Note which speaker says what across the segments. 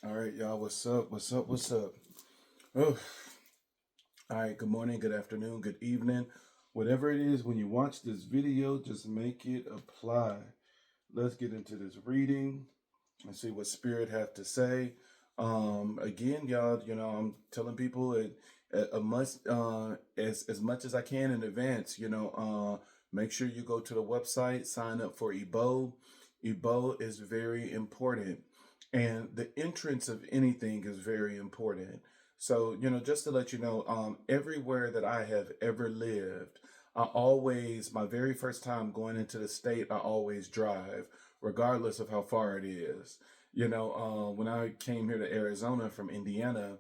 Speaker 1: All right, y'all. What's up? What's up? What's up? Oh, all right. Good morning, good afternoon, good evening. Whatever it is, when you watch this video, just make it apply. Let's get into this reading and see what Spirit have to say. Again, y'all, I'm telling people it a must as much as I can in advance. Make sure you go to the website, sign up for Ebo. Ebo is very important, and the entrance of anything is very important. So, just to let you know, everywhere that I have ever lived, my very first time going into the state, I always drive, regardless of how far it is. When I came here to Arizona from Indiana,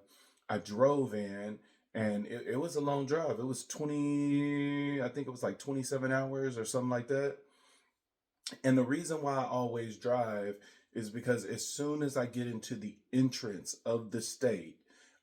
Speaker 1: I drove in, and it was a long drive. It was 20, I think it was like 27 hours or something like that. And the reason why I always drive is because as soon as I get into the entrance of the state,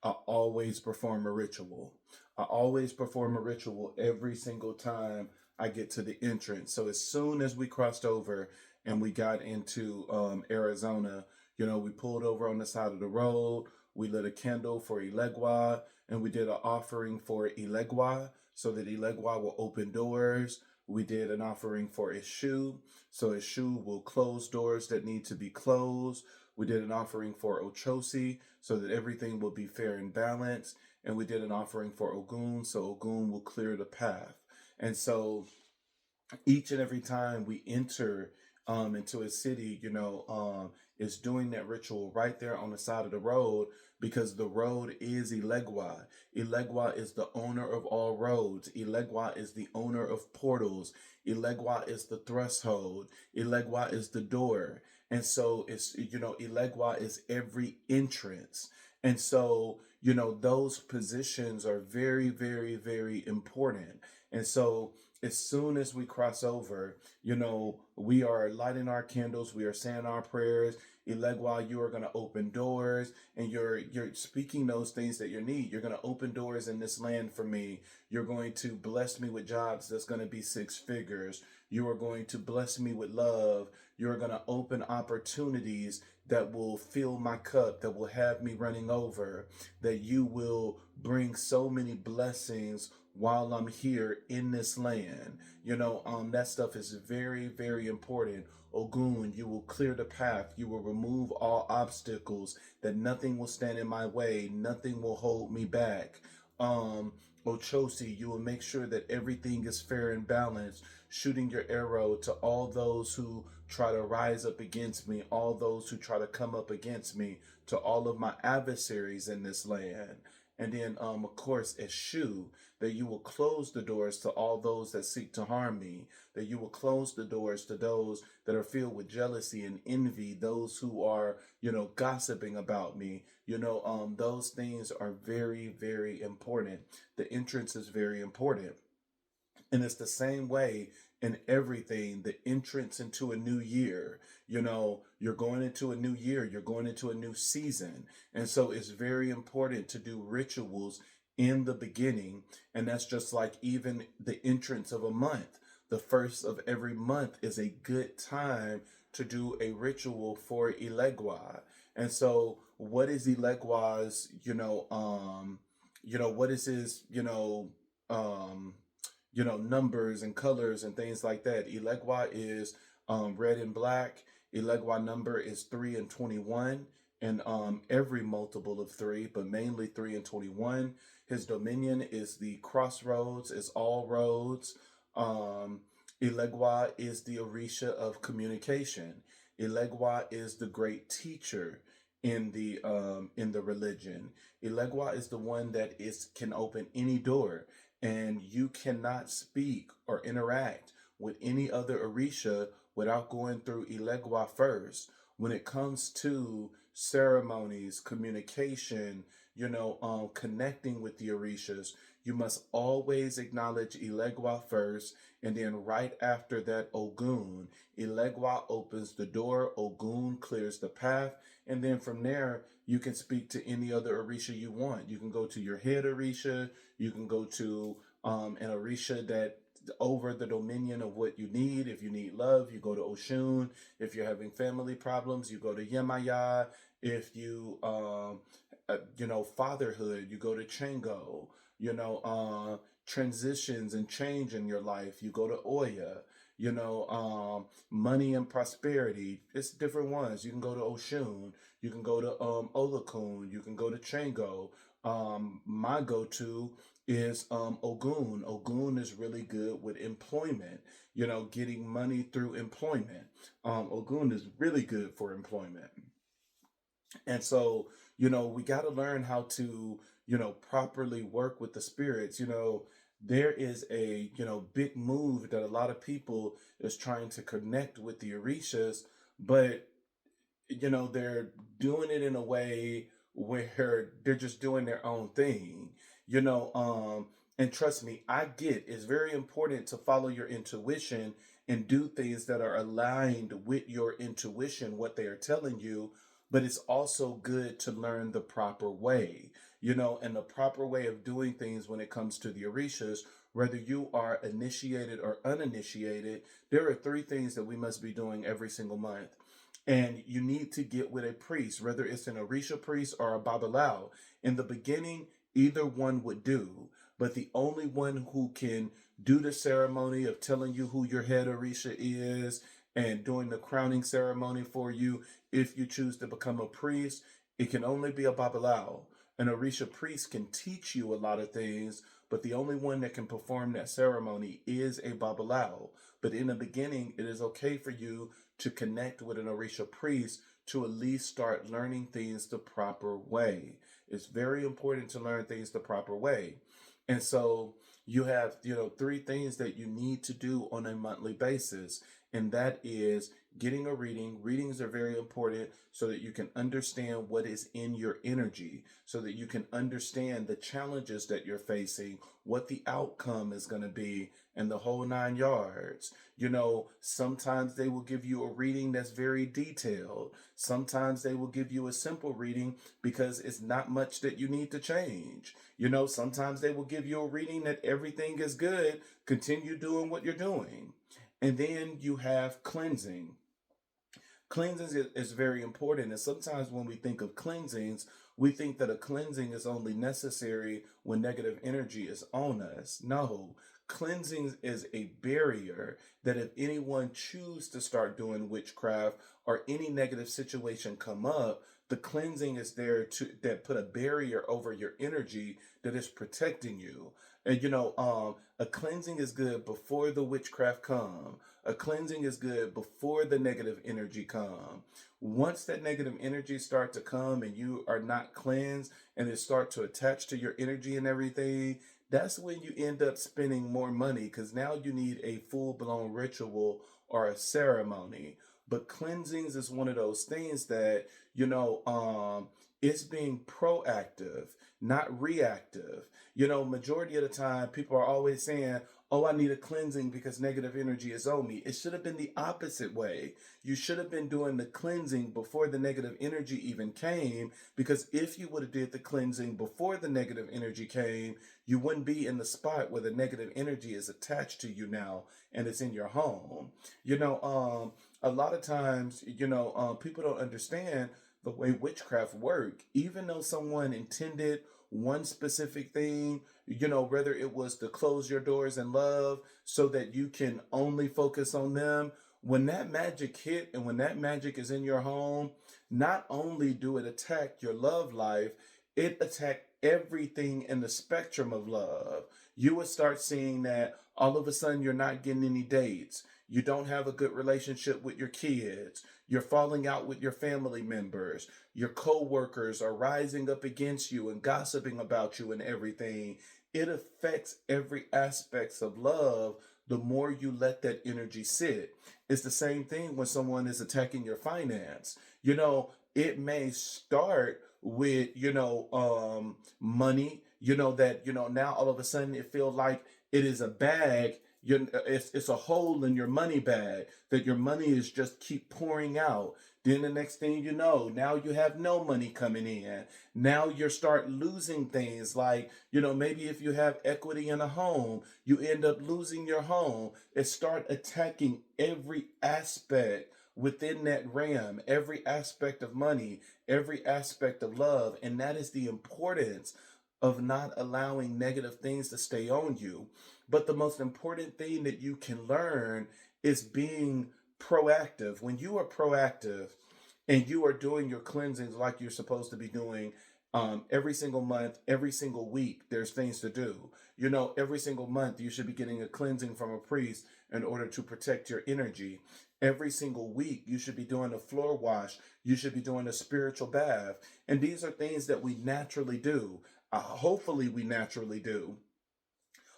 Speaker 1: I always perform a ritual. I always perform a ritual every single time I get to the entrance. So as soon as we crossed over and we got into Arizona, we pulled over on the side of the road. We lit a candle for Elegua, and we did an offering for Elegua so that Elegua will open doors. We did an offering for Eshu, so Eshu will close doors that need to be closed. We did an offering for Ochosi so that everything will be fair and balanced. And we did an offering for Ogun so Ogun will clear the path. And so each and every time we enter into a city, is doing that ritual right there on the side of the road, because the road is Elegua. Elegua is the owner of all roads. Elegua is the owner of portals. Elegua is the threshold. Elegua is the door. And so Elegua is every entrance. And so, those positions are very, very, very important. And so as soon as we cross over, we are lighting our candles, we are saying our prayers. Elegua, you are going to open doors, and you're speaking those things that you need. You're going to open doors in this land for me. You're going to bless me with jobs that's going to be 6 figures. You are going to bless me with love. You're going to open opportunities that will fill my cup, that will have me running over, that you will bring so many blessings while I'm here in this land. That stuff is very, very important. Ogun, you will clear the path. You will remove all obstacles, that nothing will stand in my way. Nothing will hold me back. Ochosi, you will make sure that everything is fair and balanced, shooting your arrow to all those who try to rise up against me, all those who try to come up against me, to all of my adversaries in this land. And then, of course, Eshu, that you will close the doors to all those that seek to harm me, that you will close the doors to those that are filled with jealousy and envy, those who are, gossiping about me. Those things are very, very important. The entrance is very important. And it's the same way in everything, the entrance into a new year. You're going into a new year, you're going into a new season. And so it's very important to do rituals in the beginning. And that's just like even the entrance of a month. The first of every month is a good time to do a ritual for Elegua. And so what is Elegua's, what is his, numbers and colors and things like that. Elegua is red and black. Elegua number is 3 and 21, and every multiple of 3, but mainly 3 and 21. His dominion is the crossroads, is all roads. Elegua is the Orisha of communication. Elegua is the great teacher in the religion. Elegua is the one that can open any door, and you cannot speak or interact with any other Orisha without going through Elegua first. When it comes to ceremonies, communication, connecting with the Orishas, you must always acknowledge Elegua first, and then right after that, Ogun. Elegua opens the door, Ogun clears the path, and then from there, you can speak to any other Orisha you want. You can go to your head Orisha, you can go to an Orisha that over the dominion of what you need. If you need love, you go to Oshun. If you're having family problems, you go to Yemaya. If you, fatherhood, you go to Chango. Transitions and change in your life, you go to Oya. Money and prosperity, it's different ones. You can go to Oshun, you can go to Olakun, you can go to Chango. My go-to is Ogun. Ogun is really good with employment, getting money through employment. Ogun is really good for employment. And so, we got to learn how to, properly work with the spirits. There is a, big move that a lot of people is trying to connect with the Orishas, but, they're doing it in a way where they're just doing their own thing, and trust me, I get it's very important to follow your intuition and do things that are aligned with your intuition, what they are telling you. But it's also good to learn the proper way, and the proper way of doing things when it comes to the Orishas, whether you are initiated or uninitiated. There are three things that we must be doing every single month. And you need to get with a priest, whether it's an Orisha priest or a Babalawo. In the beginning, either one would do, but the only one who can do the ceremony of telling you who your head Orisha is and doing the crowning ceremony for you, if you choose to become a priest, it can only be a Babalawo. An Orisha priest can teach you a lot of things, but the only one that can perform that ceremony is a Babalawo. But in the beginning, it is okay for you to connect with an Orisha priest to at least start learning things the proper way. It's very important to learn things the proper way. And so you have, three things that you need to do on a monthly basis. And that is getting a reading. Readings are very important so that you can understand what is in your energy, so that you can understand the challenges that you're facing, what the outcome is going to be, and the whole 9 yards. Sometimes they will give you a reading that's very detailed. Sometimes they will give you a simple reading because it's not much that you need to change. Sometimes they will give you a reading that everything is good, continue doing what you're doing. And then you have cleansing. Cleansing is very important. And sometimes when we think of cleansings, we think that a cleansing is only necessary when negative energy is on us. No, cleansing is a barrier that if anyone choose to start doing witchcraft or any negative situation come up, the cleansing is there to that put a barrier over your energy that is protecting you. And a cleansing is good before the witchcraft come. A cleansing is good before the negative energy come. Once that negative energy start to come and you are not cleansed and it start to attach to your energy and everything, that's when you end up spending more money because now you need a full-blown ritual or a ceremony. But cleansings is one of those things that, it's being proactive, not reactive. Majority of the time, people are always saying, oh, I need a cleansing because negative energy is on me. It should have been the opposite way. You should have been doing the cleansing before the negative energy even came, because if you would have did the cleansing before the negative energy came, you wouldn't be in the spot where the negative energy is attached to you now and it's in your home. A lot of times, people don't understand the way witchcraft work. Even though someone intended one specific thing, whether it was to close your doors in love so that you can only focus on them, when that magic hit and when that magic is in your home, not only do it attack your love life, it attack everything in the spectrum of love. You would start seeing that all of a sudden you're not getting any dates. You don't have a good relationship with your kids. You're falling out with your family members. Your co-workers are rising up against you and gossiping about you and everything. It affects every aspect of love the more you let that energy sit. It's the same thing when someone is attacking your finance. It may start with, money, that, now all of a sudden it feels like it is a bag. It's a hole in your money bag that your money is just keep pouring out. Then the next thing you know, now you have no money coming in. Now you start losing things like, maybe if you have equity in a home, you end up losing your home. It start attacking every aspect within that realm, every aspect of money, every aspect of love. And that is the importance of not allowing negative things to stay on you. But the most important thing that you can learn is being proactive. When you are proactive and you are doing your cleansings like you're supposed to be doing, every single month, every single week, there's things to do. You know, every single month, you should be getting a cleansing from a priest in order to protect your energy. Every single week, you should be doing a floor wash. You should be doing a spiritual bath. And these are things that we naturally do. Hopefully, we naturally do.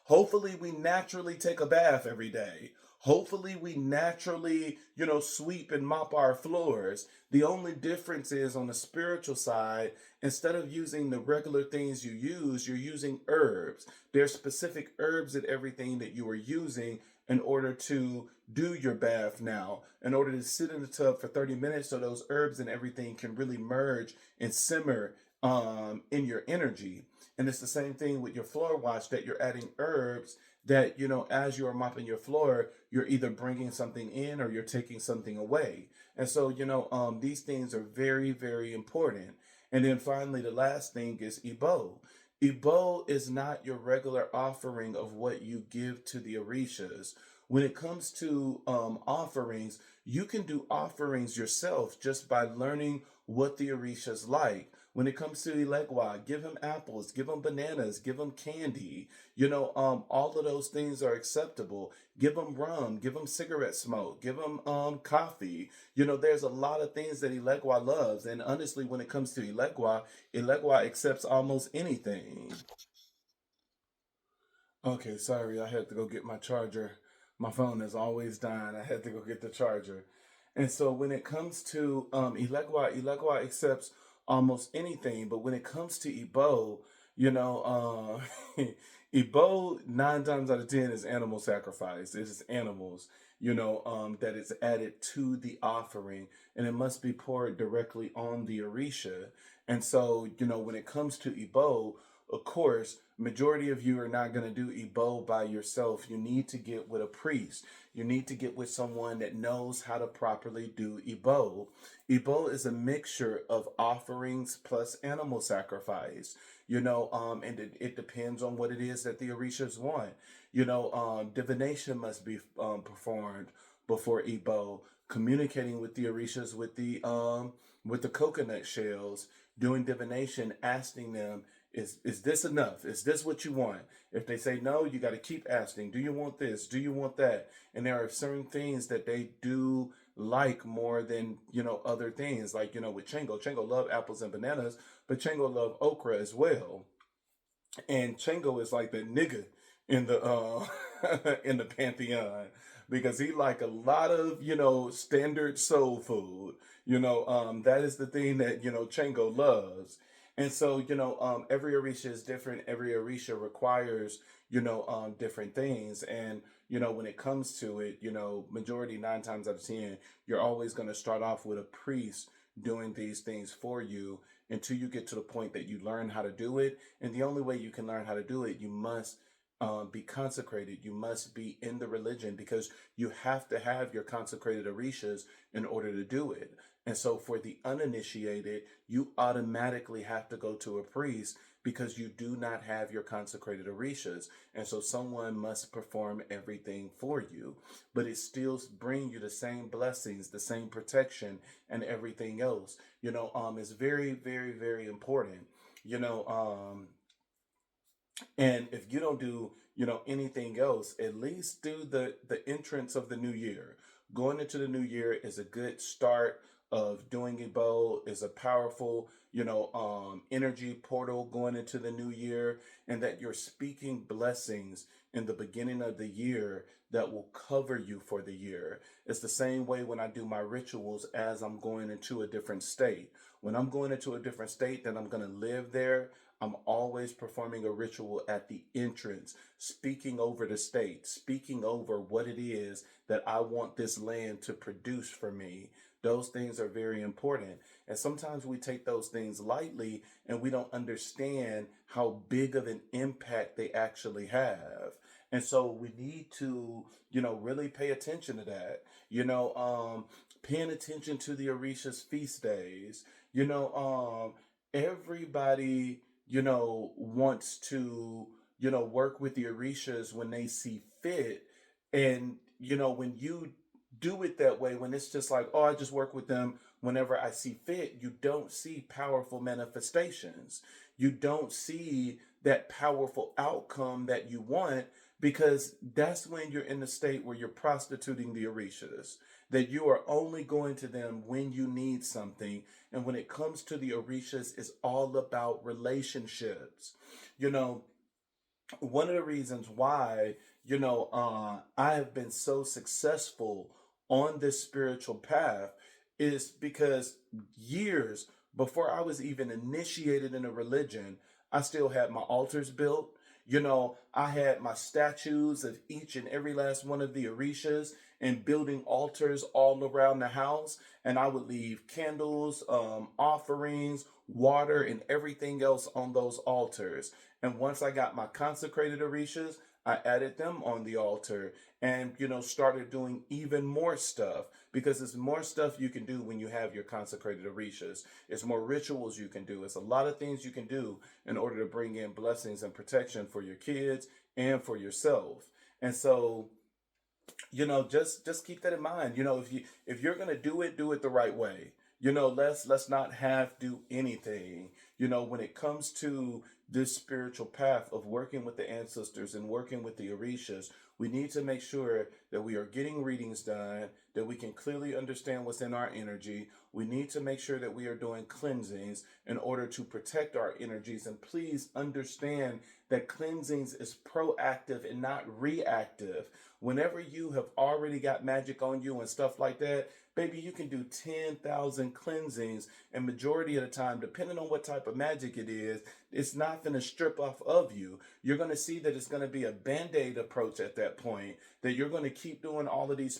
Speaker 1: Hopefully, we naturally take a bath every day. Hopefully, we naturally, sweep and mop our floors. The only difference is on the spiritual side, instead of using the regular things you use, you're using herbs. There's specific herbs and everything that you are using in order to do your bath now, in order to sit in the tub for 30 minutes so those herbs and everything can really merge and simmer in your energy. And it's the same thing with your floor wash, that you're adding herbs that, as you are mopping your floor, you're either bringing something in or you're taking something away. And so, these things are very, very important. And then finally, the last thing is Ebo. Ebo is not your regular offering of what you give to the Orishas. When it comes to offerings, you can do offerings yourself just by learning what the Orishas like. When it comes to Elegwa, give him apples, give him bananas, give him candy. All of those things are acceptable. Give him rum, give him cigarette smoke, give him coffee. There's a lot of things that Elegwa loves. And honestly, when it comes to Elegwa, Elegwa accepts almost anything. Okay, sorry, I had to go get my charger. My phone is always dying. I had to go get the charger. And so when it comes to Elegwa accepts almost anything. But when it comes to Ebo, Ebo 9 times out of 10 is animal sacrifice. It is animals, that is added to the offering, and it must be poured directly on the Orisha. And so, when it comes to Ebo, of course, majority of you are not going to do Ebo by yourself. You need to get with a priest. You need to get with someone that knows how to properly do Ebo. Ebo is a mixture of offerings plus animal sacrifice. And it depends on what it is that the Orishas want. Divination must be performed before Ebo. Communicating with the Orishas with the coconut shells, doing divination, asking them, is this enough? Is this what you want? If they say no, you got to keep asking. Do you want this? Do you want that? And there are certain things that they do like more than other things. Like with Chango love apples and bananas, but Chango love okra as well. And Chango is like the nigga in the in the pantheon, because he like a lot of standard soul food. That is the thing that Chango loves. And so every Orisha is different. Every Orisha requires different things. And when it comes to it, majority 9 times out of 10, you're always going to start off with a priest doing these things for you until you get to the point that you learn how to do it. And the only way you can learn how to do it, you must be consecrated. You must be in the religion, because you have to have your consecrated orishas in order to do it. And so for the uninitiated, you automatically have to go to a priest because you do not have your consecrated orishas. And so someone must perform everything for you, but it still bring you the same blessings, the same protection, and everything else. It's very, very, very important. You know, and if you don't do, anything else, at least do the entrance of the new year. Going into the new year is a good start of doing Ebo, is a powerful, energy portal going into the new year, and that you're speaking blessings in the beginning of the year that will cover you for the year. It's the same way when I do my rituals as I'm going into a different state. When I'm going into a different state, then I'm going to live there. I'm always performing a ritual at the entrance, speaking over the state, speaking over what it is that I want this land to produce for me. Those things are very important. And sometimes we take those things lightly and we don't understand how big of an impact they actually have. And so we need to, really pay attention to that. paying attention to the Orisha's feast days. You know, everybody, wants to, work with the Orishas when they see fit. And, when you do it that way, when it's just like, oh, I just work with them whenever I see fit, you don't see powerful manifestations. You don't see that powerful outcome that you want, because that's when you're in the state where you're prostituting the Orishas, that you are only going to them when you need something. And when it comes to the Orishas, it's all about relationships. You know, one of the reasons why, I have been so successful on this spiritual path is because years before I was even initiated in a religion, I still had my altars built. I had my statues of each and every last one of the Orishas and building altars all around the house. And I would leave candles, offerings, water, and everything else on those altars. And once I got my consecrated Orishas, I added them on the altar and, started doing even more stuff, because there's more stuff you can do when you have your consecrated Orishas. It's more rituals you can do. It's a lot of things you can do in order to bring in blessings and protection for your kids and for yourself. And so, just keep that in mind. If you're gonna do it the right way. Let's not have do anything. When it comes to this spiritual path of working with the ancestors and working with the Orishas, we need to make sure that we are getting readings done, that we can clearly understand what's in our energy. We need to make sure that we are doing cleansings in order to protect our energies. And please understand that cleansings is proactive and not reactive. Whenever you have already got magic on you and stuff like that, baby, you can do 10,000 cleansings, and majority of the time, depending on what type of magic it is, it's not going to strip off of you. You're going to see that it's going to be a band-aid approach at that point, that you're going to keep doing all of these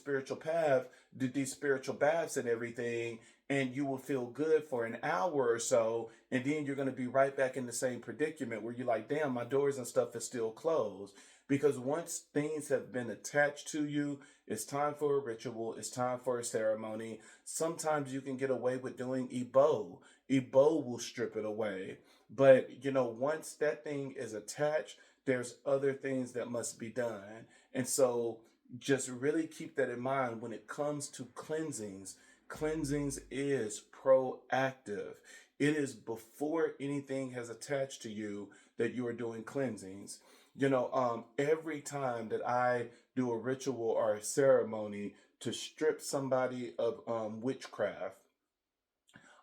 Speaker 1: these spiritual baths and everything, and you will feel good for an hour or so, and then you're going to be right back in the same predicament where you're like, damn, my doors and stuff is still closed. Because once things have been attached to you, it's time for a ritual. It's time for a ceremony. Sometimes you can get away with doing Ebo. Ebo will strip it away. But, once that thing is attached, there's other things that must be done. And so just really keep that in mind when it comes to cleansings. Cleansings is proactive. It is before anything has attached to you that you are doing cleansings. Every time that I do a ritual or a ceremony to strip somebody of witchcraft,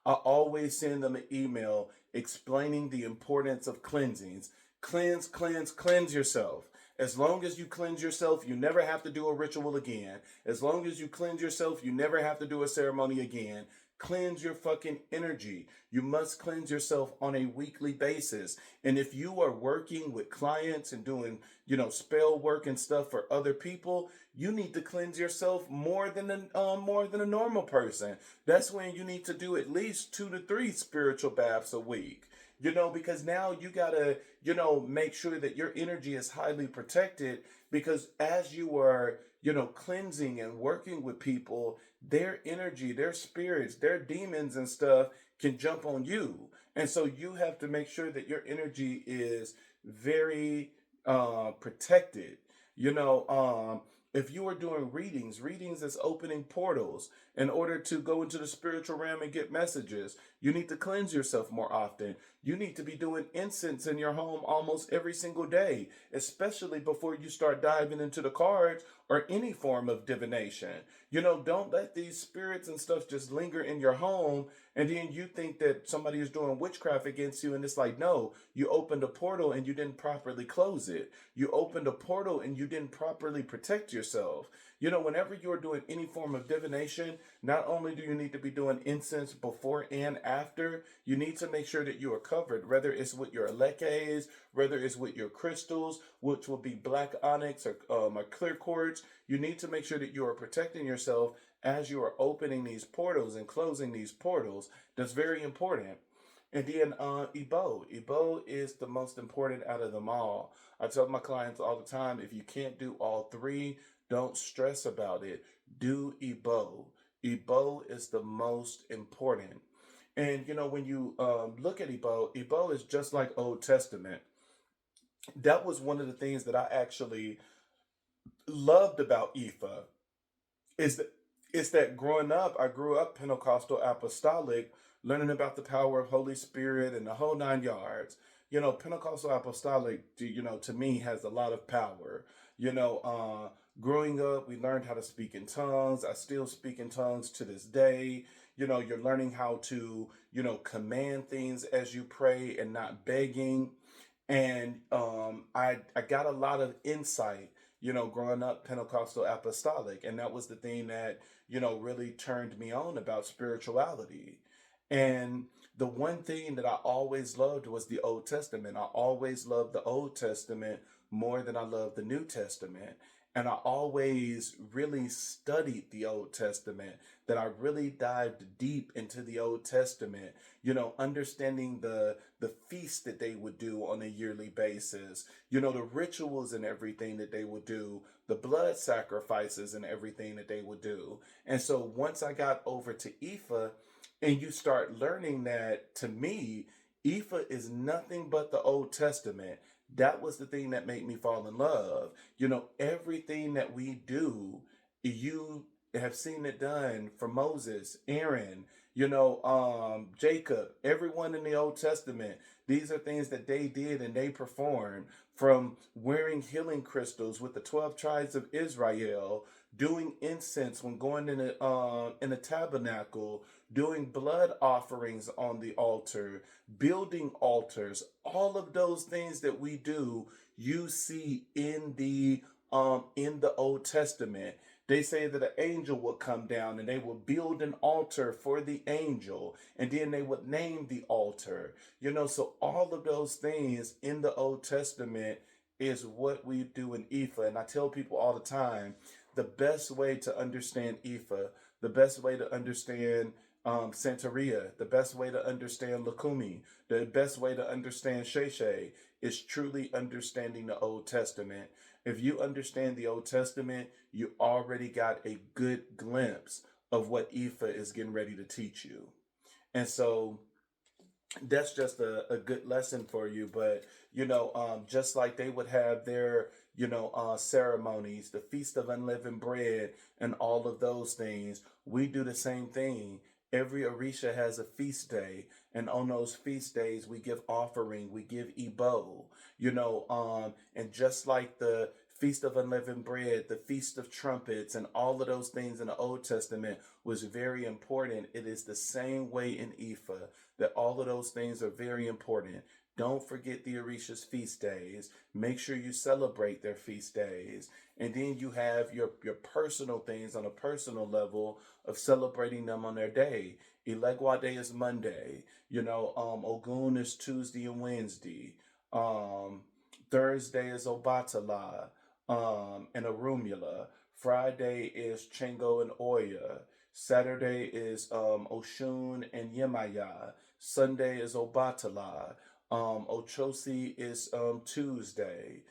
Speaker 1: I always send them an email explaining the importance of cleansings. Cleanse, cleanse, cleanse yourself. As long as you cleanse yourself, you never have to do a ritual again. As long as you cleanse yourself, you never have to do a ceremony again. Cleanse your fucking energy. You must cleanse yourself on a weekly basis. And if you are working with clients and doing, spell work and stuff for other people, you need to cleanse yourself more than a normal person. That's when you need to do at least 2 to 3 spiritual baths a week. Because now you gotta, make sure that your energy is highly protected, because as you are, cleansing and working with people, their energy, their spirits, their demons and stuff can jump on you. And so you have to make sure that your energy is very protected. If you are doing readings is opening portals in order to go into the spiritual realm and get messages. You need to cleanse yourself more often. You need to be doing incense in your home almost every single day, especially before you start diving into the cards or any form of divination. Don't let these spirits and stuff just linger in your home, and then you think that somebody is doing witchcraft against you, and it's like, no, you opened a portal and you didn't properly close it. You opened a portal and you didn't properly protect yourself. Whenever you're doing any form of divination, not only do you need to be doing incense before and after, you need to make sure that you are covered, whether it's with your elekes, whether it's with your crystals, which will be black onyx or clear quartz. You need to make sure that you are protecting yourself as you are opening these portals and closing these portals. That's very important. And then Ebo. Ebo is the most important out of them all. I tell my clients all the time, if you can't do all 3, don't stress about it. Do Ebo. Ebo is the most important. And when you look at Ebo, Ebo is just like Old Testament. That was one of the things that I actually loved about Ifa is that growing up, I grew up Pentecostal apostolic, learning about the power of Holy Spirit and the whole 9 yards. Pentecostal apostolic, to me has a lot of power. Growing up, we learned how to speak in tongues. I still speak in tongues to this day. You're learning how to, command things as you pray and not begging. And I got a lot of insight, growing up Pentecostal apostolic, and that was the thing that really turned me on about spirituality. And the one thing that I always loved was the Old Testament. I always loved the Old Testament more than I loved the New Testament. And I always really studied the Old Testament, that I really dived deep into the Old Testament, understanding the feast that they would do on a yearly basis, the rituals and everything that they would do, the blood sacrifices and everything that they would do. And so once I got over to Ifa, and you start learning that, to me, Ifa is nothing but the Old Testament. That was the thing that made me fall in love. Everything that we do, you have seen it done for Moses, Aaron, Jacob, everyone in the Old Testament. These are things that they did and they performed, from wearing healing crystals with the 12 tribes of Israel, doing incense when going in a tabernacle, doing blood offerings on the altar, building altars. All of those things that we do, you see in the Old Testament. They say that an angel would come down and they would build an altar for the angel, and then they would name the altar. So all of those things in the Old Testament is what we do in Ifa. And I tell people all the time, the best way to understand Ifa, the best way to understand Santeria, the best way to understand Lakumi, the best way to understand Sheshe is truly understanding the Old Testament. If you understand the Old Testament, you already got a good glimpse of what Ifa is getting ready to teach you. And so that's just a good lesson for you. But just like they would have their ceremonies, the Feast of Unleavened Bread, and all of those things, we do the same thing. Every Orisha has a feast day, and on those feast days we give offering, we give Ebo, and just like the Feast of Unleavened Bread, the Feast of Trumpets, and all of those things in the Old Testament was very important. It is the same way in Ifa, that all of those things are very important. Don't forget the Orisha's feast days. Make sure you celebrate their feast days. And then you have your personal things on a personal level of celebrating them on their day. Ilegua Day is Monday. Ogun is Tuesday and Wednesday. Thursday is Obatala and Arumula. Friday is Chengo and Oya. Saturday is Oshun and Yemaya. Sunday is Obatala. Ochosi is Tuesday.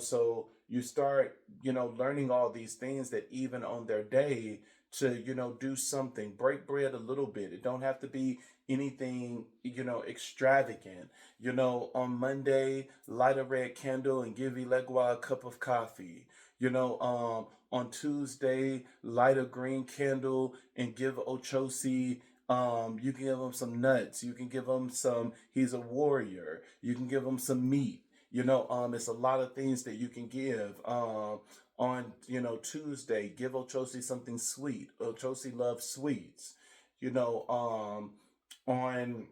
Speaker 1: So you start, learning all these things, that even on their day to, do something, break bread a little bit. It don't have to be anything, extravagant. On Monday, light a red candle and give Ilegua a cup of coffee. On Tuesday, light a green candle and give Ochosi, you can give him some nuts. You can give him some, he's a warrior. You can give him some meat. It's a lot of things that you can give. On, Tuesday, give Ochosi something sweet. Ochosi loves sweets. On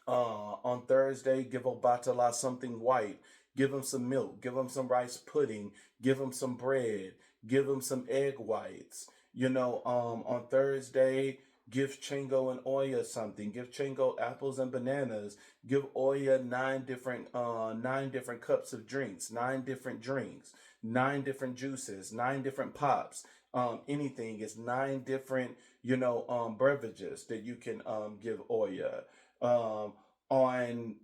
Speaker 1: on Thursday, give Obatala something white. Give him some milk. Give him some rice pudding. Give him some bread. Give him some egg whites. On Thursday, give Chengo and Oya something. Give Chengo apples and bananas. Give Oya nine different cups of drinks, 9 different drinks, 9 different juices, 9 different pops. Anything is 9 different, beverages that you can give Oya. Um, on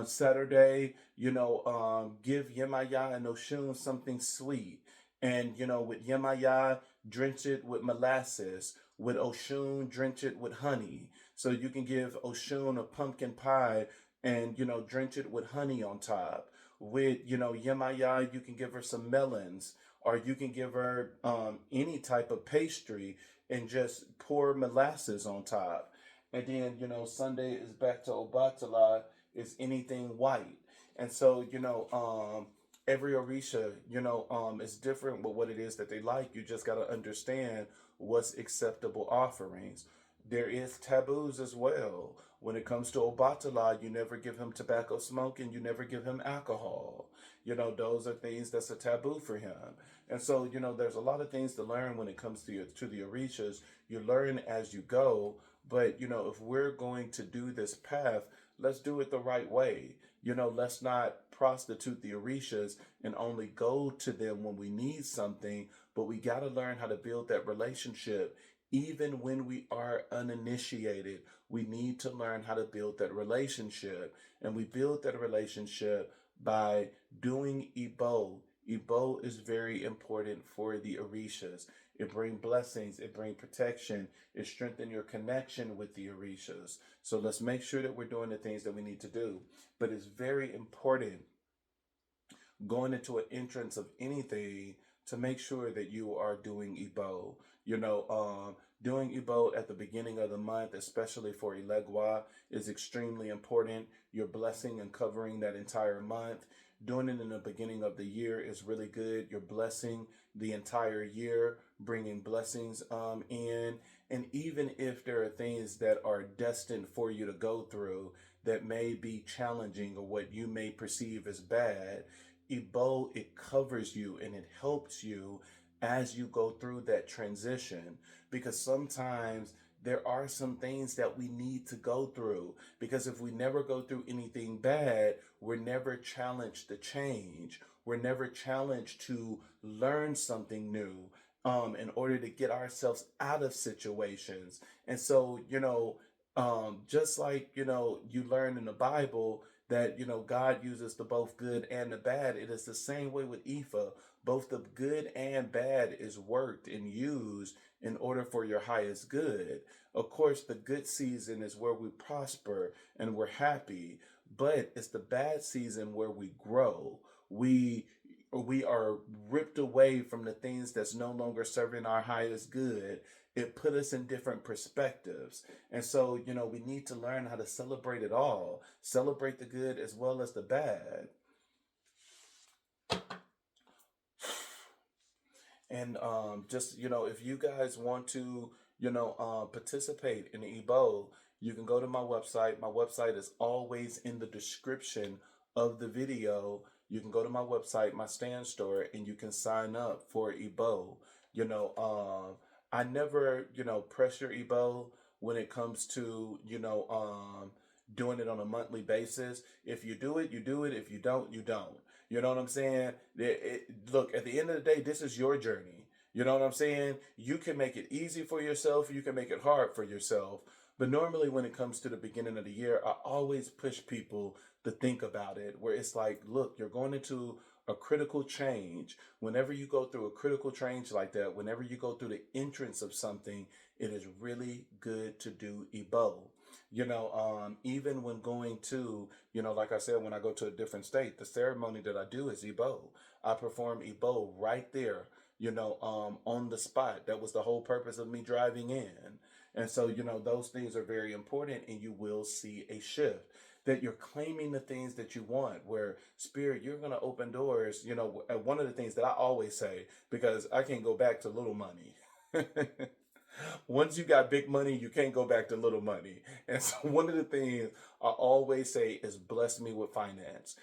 Speaker 1: Saturday, give Yemaya and Oshun something sweet. And with Yemaya, drench it with molasses. With Oshun, drench it with honey. So you can give Oshun a pumpkin pie and, drench it with honey on top. With, Yemaya, you can give her some melons, or you can give her any type of pastry and just pour molasses on top. And then, Sunday is back to Obatala, is anything white. And so, every Orisha, is different with what it is that they like. You just got to understand what's acceptable offerings. There is taboos as well. When it comes to Obatala, you never give him tobacco smoking, you never give him alcohol. Those are things that's a taboo for him. And so, there's a lot of things to learn when it comes to the Orishas. You learn as you go, but, if we're going to do this path, let's do it the right way. Let's not prostitute the Orishas and only go to them when we need something, but we got to learn how to build that relationship. Even when we are uninitiated, we need to learn how to build that relationship. And we build that relationship by doing Ibo. Ibo is very important for the Orishas. It brings blessings, it brings protection, it strengthens your connection with the Orishas. So let's make sure that we're doing the things that we need to do. But it's very important going into an entrance of anything to make sure that you are doing Ibo. Doing Ibo at the beginning of the month, especially for Ilegwa, is extremely important. You're blessing and covering that entire month. Doing it in the beginning of the year is really good. You're blessing the entire year, bringing blessings in. And even if there are things that are destined for you to go through that may be challenging or what you may perceive as bad, Ibo, it covers you and it helps you as you go through that transition, because sometimes there are some things that we need to go through, because if we never go through anything bad, we're never challenged to change. We're never challenged to learn something new in order to get ourselves out of situations. And so, just like, you learn in the Bible that, God uses the both good and the bad, it is the same way with Ifa. Both the good and bad is worked and used in order for your highest good. Of course, the good season is where we prosper and we're happy, but it's the bad season where we grow. We are ripped away from the things that's no longer serving our highest good. It put us in different perspectives. And so, we need to learn how to celebrate it all. Celebrate the good as well as the bad. And just, if you guys want to, participate in the Ebo, you can go to my website. My website is always in the description of the video. You can go to my website, my stand store, and you can sign up for Ebo. I never, pressure Ebo when it comes to, doing it on a monthly basis. If you do it, you do it. If you don't, you don't. You know what I'm saying? Look, at the end of the day, this is your journey. You know what I'm saying? You can make it easy for yourself. You can make it hard for yourself. But normally when it comes to the beginning of the year, I always push people to think about it, where it's like, look, you're going into a critical change. Whenever you go through a critical change like that, whenever you go through the entrance of something, it is really good to do Ebo. Even when going to, like I said, when I go to a different state, the ceremony that I do is Ebo. I perform Ebo right there, on the spot. That was the whole purpose of me driving in. And so, those things are very important, and you will see a shift. That you're claiming the things that you want, where Spirit, you're going to open doors. One of the things that I always say, because I can't go back to little money. Once you got big money, you can't go back to little money. And so one of the things I always say is bless me with finance.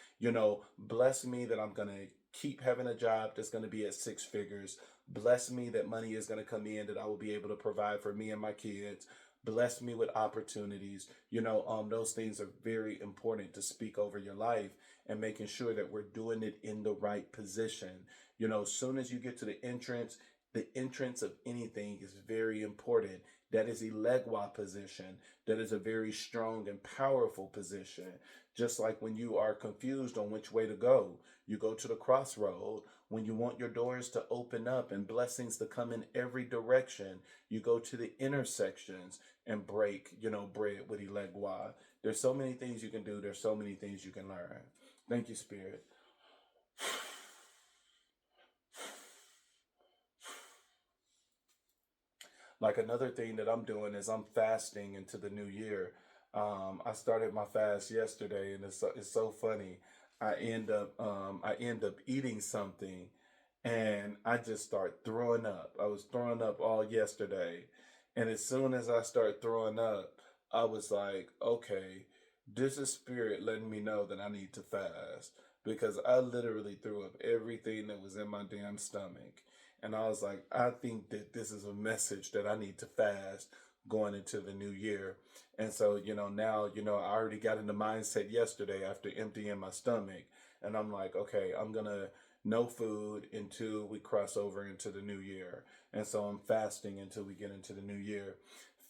Speaker 1: Bless me that I'm going to keep having a job that's going to be at 6 figures. Bless me that money is going to come in that I will be able to provide for me and my kids. Bless me with opportunities. Those things are very important to speak over your life, and making sure that we're doing it in the right position. As soon as you get to the entrance of anything is very important. That is Elegwa position. That is a very strong and powerful position. Just like when you are confused on which way to go, you go to the crossroad. When you want your doors to open up and blessings to come in every direction, you go to the intersections and break, bread with Elegwa. There's so many things you can do. There's so many things you can learn. Thank you, Spirit. Like another thing that I'm doing is I'm fasting into the new year. I started my fast yesterday, and it's so funny. I end up eating something, and I just start throwing up. I was throwing up all yesterday, and as soon as I start throwing up, I was like, okay, this is spirit letting me know that I need to fast because I literally threw up everything that was in my damn stomach. And I was like, I think that this is a message that I need to fast going into the new year. And so, now, I already got in the mindset yesterday after emptying my stomach. And I'm like, okay, I'm going to no food until we cross over into the new year. And so I'm fasting until we get into the new year.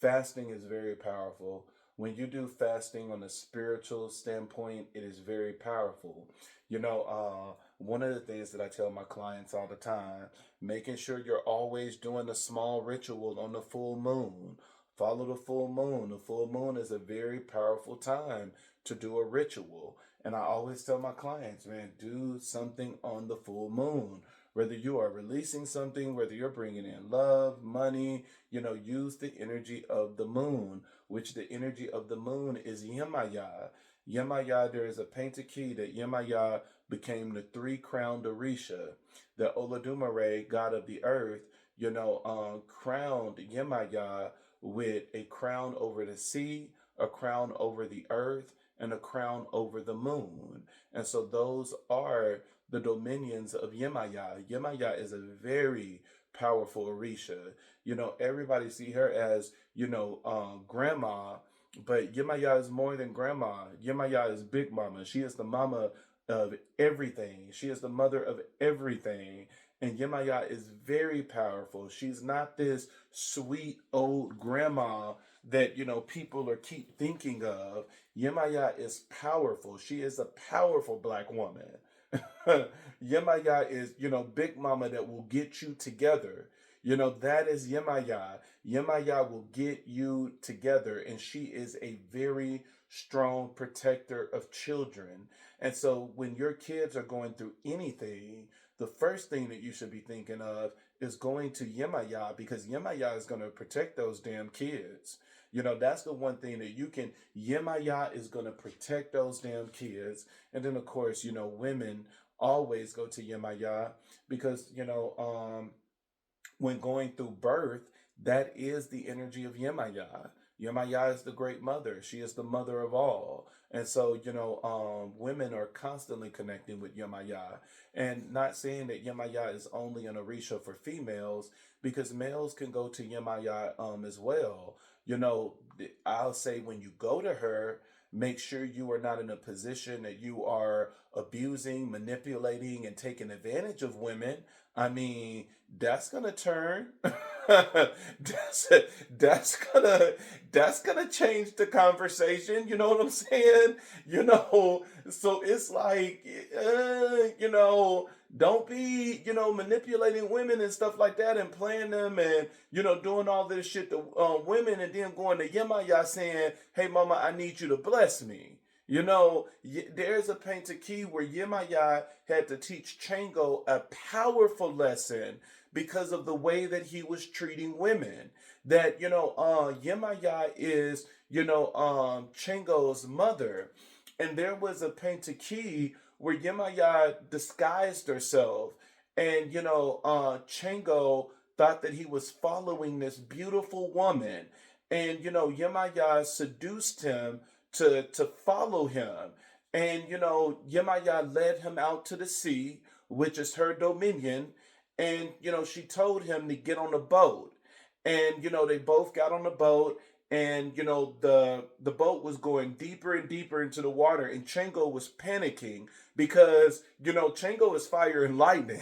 Speaker 1: Fasting is very powerful. When you do fasting on a spiritual standpoint, it is very powerful. One of the things that I tell my clients all the time, making sure you're always doing a small ritual on the full moon. Follow the full moon. The full moon is a very powerful time to do a ritual. And I always tell my clients, man, do something on the full moon. Whether you are releasing something, whether you're bringing in love, money, use the energy of the moon, which the energy of the moon is Yemaya. Yemaya, there is a painted key that Yemaya became the three-crowned Orisha. The Olodumare, god of the earth, crowned Yemaya with a crown over the sea, a crown over the earth, and a crown over the moon. And so those are the dominions of Yemaya. Yemaya is a very powerful Orisha. Everybody see her as, grandma, but Yemaya is more than grandma. Yemaya is big mama. She is the mama of everything. She is the mother of everything. And Yemaya is very powerful. She's not this sweet old grandma that, people are keep thinking of. Yemaya is powerful. She is a powerful black woman. Yemaya is, big mama that will get you together. That is Yemaya. Yemaya will get you together, and she is a very strong protector of children. And so when your kids are going through anything, the first thing that you should be thinking of is going to Yemaya, because Yemaya is going to protect those damn kids. That's the one thing that you can, Yemaya is going to protect those damn kids. And then, of course, women always go to Yemaya because, when going through birth, that is the energy of Yemaya. Yemaya is the great mother. She is the mother of all. And so, women are constantly connecting with Yemaya. And not saying that Yemaya is only an Orisha for females, because males can go to Yemaya as well. I'll say when you go to her, make sure you are not in a position that you are abusing, manipulating, and taking advantage of women. I mean, that's gonna turn. that's that's gonna change the conversation. You know what I'm saying? So it's like, don't be, manipulating women and stuff like that and playing them and, doing all this shit to women and then going to Yemaya saying, hey, mama, I need you to bless me. There's a painted key where Yemaya had to teach Chango a powerful lesson because of the way that he was treating women. That, Yemaya is, Chango's mother. And there was a painted key where Yemaya disguised herself. And, Chango thought that he was following this beautiful woman. And, Yemaya seduced him to follow him. And, Yemaya led him out to the sea, which is her dominion. And, she told him to get on the boat. And, they both got on the boat. and the boat was going deeper and deeper into the water, and Chango was panicking because Chango is fire and lightning.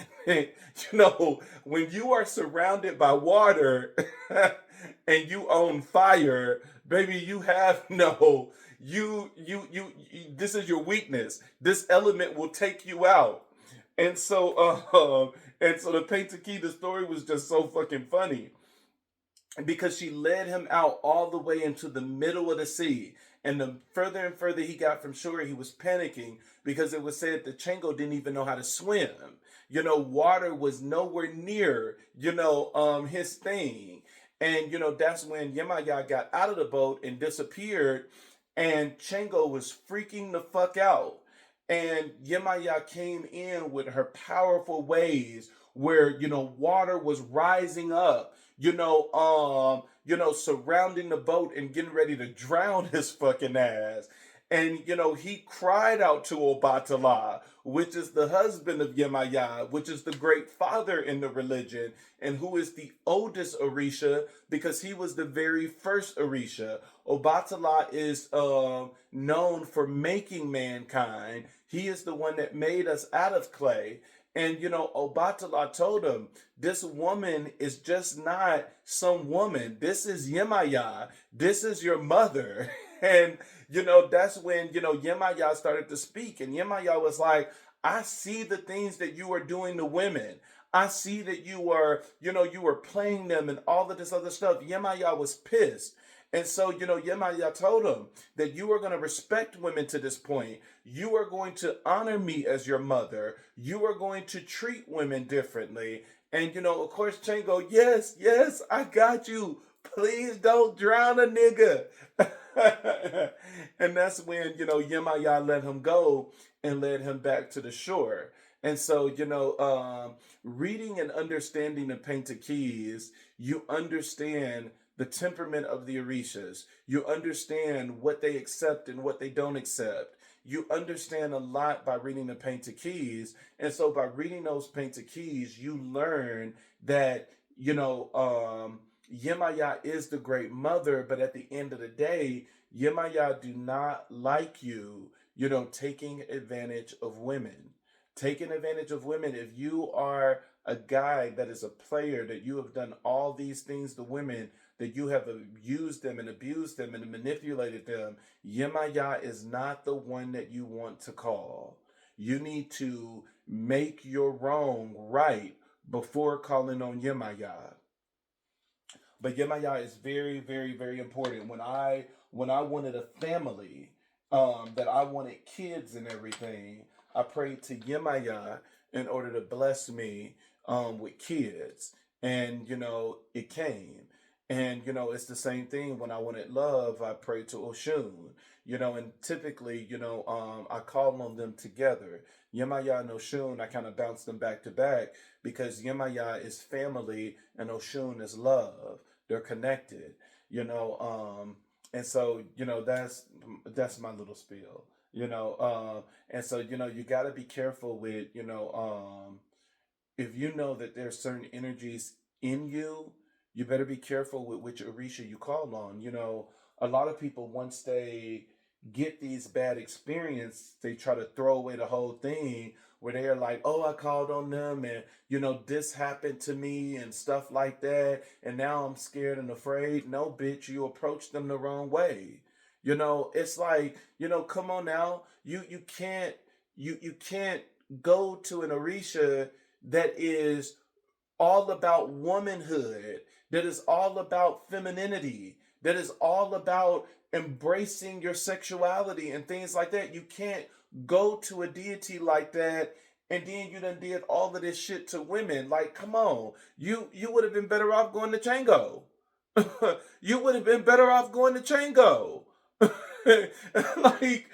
Speaker 1: When you are surrounded by water and you own fire, baby, you have no this is your weakness. This element will take you out. And so the Painted Key, the story was just so fucking funny because she led him out all the way into the middle of the sea. And the further and further he got from shore, he was panicking because it was said that Chango didn't even know how to swim. Water was nowhere near, his thing. And, that's when Yemaya got out of the boat and disappeared. And Chango was freaking the fuck out. And Yemaya came in with her powerful ways where, water was rising up, surrounding the boat and getting ready to drown his fucking ass. And, he cried out to Obatala, which is the husband of Yemaya, which is the great father in the religion, and who is the oldest Orisha, because he was the very first Orisha. Obatala is known for making mankind. He is the one that made us out of clay. And, Obatala told him, this woman is just not some woman. This is Yemaya. This is your mother. And, that's when, Yemaya started to speak. And Yemaya was like, I see the things that you are doing to women. I see that you are playing them and all of this other stuff. Yemaya was pissed. And so, Yemaya told him that you are going to respect women to this point. You are going to honor me as your mother. You are going to treat women differently. And, of course, Chango, yes, I got you. Please don't drown a nigga. And that's when, Yemaya let him go and led him back to the shore. And so, reading and understanding the Painted Keys, you understand the temperament of the Orishas. You understand what they accept and what they don't accept. You understand a lot by reading the Painted Keys. And so by reading those Painted Keys, you learn that, Yemaya is the great mother, but at the end of the day, Yemaya do not like you, taking advantage of women. Taking advantage of women. If you are a guy that is a player, that you have done all these things to women, that you have used them and abused them and manipulated them, Yemaya is not the one that you want to call. You need to make your wrong right before calling on Yemaya. But Yemaya is very, very, very important. When I wanted a family, that I wanted kids and everything, I prayed to Yemaya in order to bless me with kids. And, it came. And, it's the same thing when I wanted love, I prayed to Oshun. And typically, I call on them together. Yemaya and Oshun, I kind of bounce them back to back because Yemaya is family and Oshun is love. They're connected, and so, that's my little spiel, and so, you got to be careful with, if you know that there's certain energies in you, you better be careful with which Orisha you call on. A lot of people, once they get these bad experience, they try to throw away the whole thing where they are like, oh, I called on them and, this happened to me and stuff like that. And now I'm scared and afraid. No, bitch, you approached them the wrong way. It's like, come on now. You can't go to an Orisha that is all about womanhood, that is all about femininity, that is all about embracing your sexuality and things like that. You can't go to a deity like that and then you done did all of this shit to women. Like, come on. You would have been better off going to Chango. You would have been better off going to Chango. Like,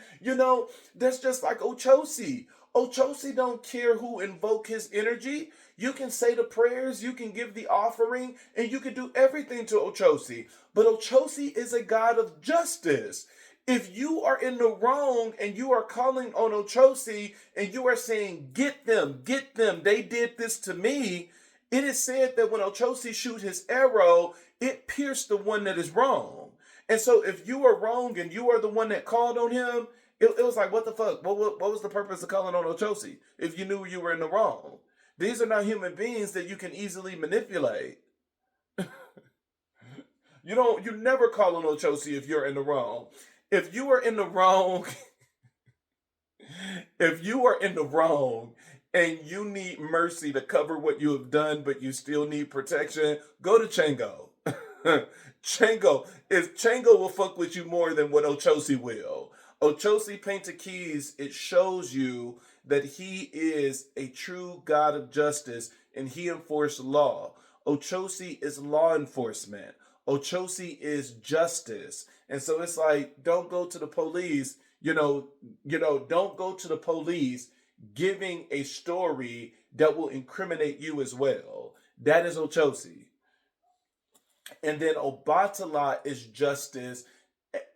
Speaker 1: that's just like Ochosi. Ochosi don't care who invoke his energy. You can say the prayers, you can give the offering, and you can do everything to Ochosi. But Ochosi is a god of justice. If you are in the wrong and you are calling on Ochosi and you are saying, get them, they did this to me, it is said that when Ochosi shoot his arrow, it pierced the one that is wrong. And so if you were wrong and you are the one that called on him, it was like, what the fuck? What was the purpose of calling on Ochosi if you knew you were in the wrong? These are not human beings that you can easily manipulate. You never call on Ochosi if you're in the wrong. If you are in the wrong, if you are in the wrong and you need mercy to cover what you have done, but you still need protection, go to Chango. Chango will fuck with you more than what Ochosi will. Ochosi Painted Keys, it shows you that he is a true God of justice and he enforced law. Ochosi is law enforcement. Ochosi is justice. And so it's like, don't go to the police, don't go to the police giving a story that will incriminate you as well. That is Ochosi. And then Obatala is justice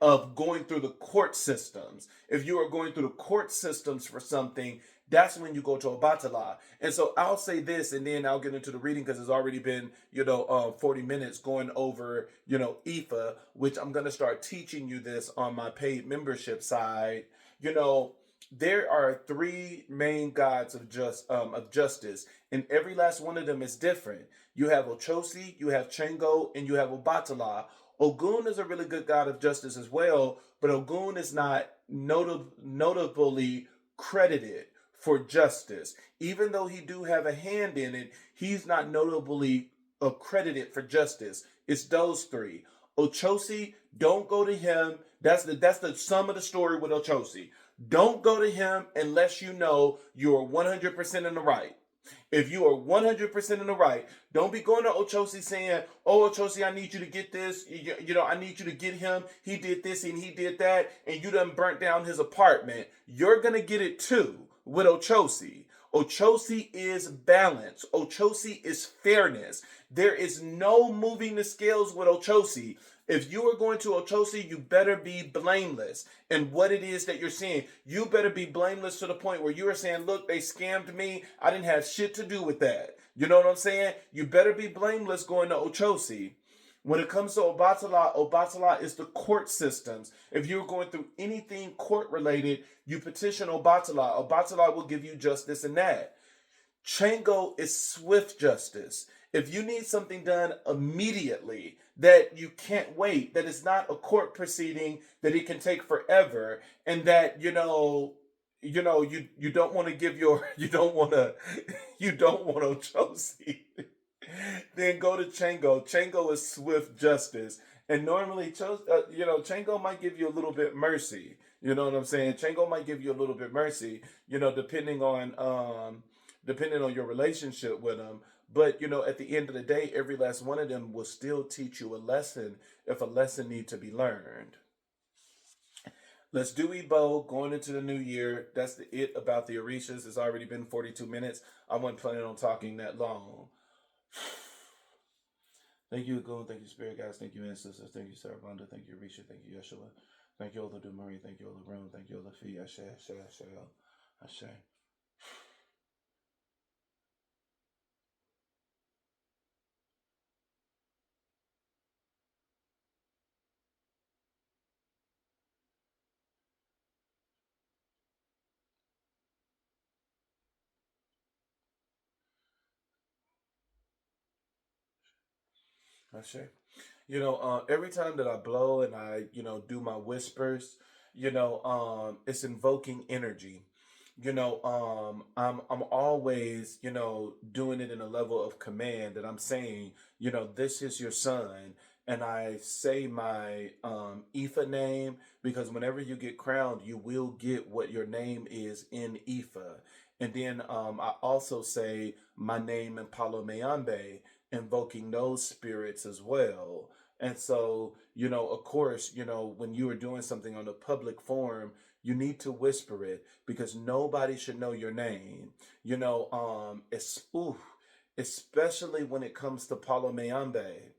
Speaker 1: of going through the court systems. If you are going through the court systems for something, that's when you go to Obatala. And so I'll say this and then I'll get into the reading because it's already been, 40 minutes going over, Ifa, which I'm going to start teaching you this on my paid membership side. There are three main gods of justice, and every last one of them is different. You have Ochosi, you have Chango, and you have Obatala. Ogun is a really good god of justice as well, but Ogun is not notably credited for justice. Even though he do have a hand in it, he's not notably credited for justice. It's those three. Ochosi, don't go to him. That's the sum of the story with Ochosi. Don't go to him unless you know you're 100% in the right. If you are 100% in the right, don't be going to Ochosi saying, oh, Ochosi, I need you to get this. I need you to get him. He did this and he did that. And you done burnt down his apartment. You're going to get it too with Ochosi. Ochosi is balance. Ochosi is fairness. There is no moving the scales with Ochosi. If you are going to Ochosi, you better be blameless in what it is that you're seeing. You better be blameless to the point where you are saying, look, they scammed me. I didn't have shit to do with that. You know what I'm saying? You better be blameless going to Ochosi. When it comes to Obatala, Obatala is the court systems. If you're going through anything court related, you petition Obatala. Obatala will give you justice in that. Chango is swift justice. If you need something done immediately, that you can't wait, that it's not a court proceeding, that it can take forever, and that you don't want to give your you don't want to Ochosi, then go to Chango. Chango is swift justice, and normally Chango might give you a little bit mercy. You know what I'm saying? Chango might give you a little bit mercy. Depending on your relationship with them. But at the end of the day, every last one of them will still teach you a lesson if a lesson needs to be learned. Let's do Ebo going into the new year. That's it about the Orishas. It's already been 42 minutes. I wasn't planning on talking that long. Thank you, Agun. Thank you, Spirit Guys. Thank you, Ancestors. Thank you, Sarabanda. Thank you, Risha. Thank you, Yeshua. Thank you, Ola Marie. Thank you, Ola Brown. Thank you, Ola Fee. Ashe, Ashe, Ashe, Ashe. Ashe. Every time that I blow and I, do my whispers, it's invoking energy. I'm always, doing it in a level of command that I'm saying, this is your son. And I say my Ifa name because whenever you get crowned, you will get what your name is in Ifa. And then I also say my name in Palo Mayambe, invoking those spirits as well. And so, of course, when you are doing something on a public forum, you need to whisper it because nobody should know your name. Especially when it comes to Palo Mayambe.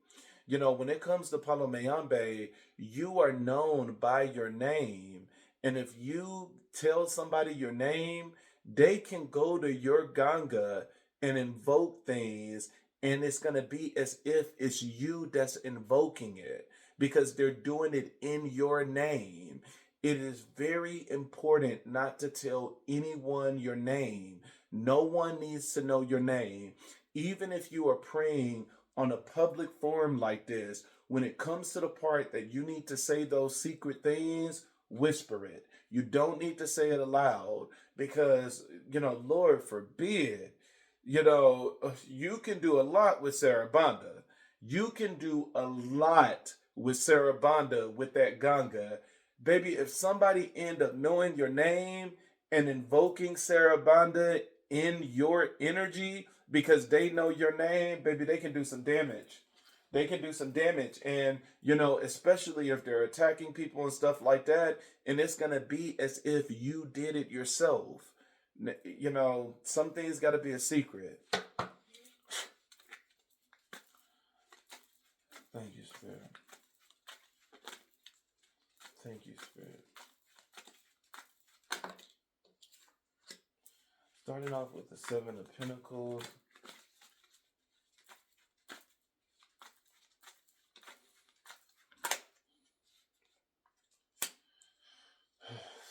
Speaker 1: When it comes to Palo Mayambe, you are known by your name. And if you tell somebody your name, they can go to your Ganga and invoke things, and it's going to be as if it's you that's invoking it because they're doing it in your name. It is very important not to tell anyone your name. No one needs to know your name. Even if you are praying on a public forum like this, when it comes to the part that you need to say those secret things, whisper it. You don't need to say it aloud because, Lord forbid, you can do a lot with Sarabanda. You can do a lot with Sarabanda with that Ganga. Baby, if somebody end up knowing your name and invoking Sarabanda in your energy because they know your name, baby, they can do some damage. They can do some damage. And, especially if they're attacking people and stuff like that, and it's going to be as if you did it yourself. Some things got to be a secret. Thank you, Spirit. Thank you, Spirit. Starting off with the Seven of Pentacles.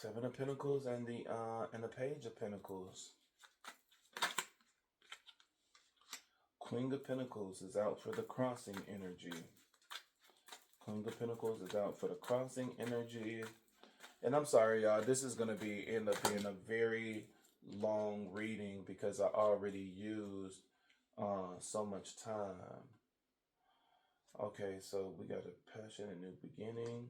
Speaker 1: Seven of Pentacles and the Page of Pentacles. Queen of Pentacles is out for the crossing energy. Queen of Pentacles is out for the crossing energy. And I'm sorry, y'all. This is going to end up being a very long reading because I already used so much time. Okay, so we got a passion and new beginning.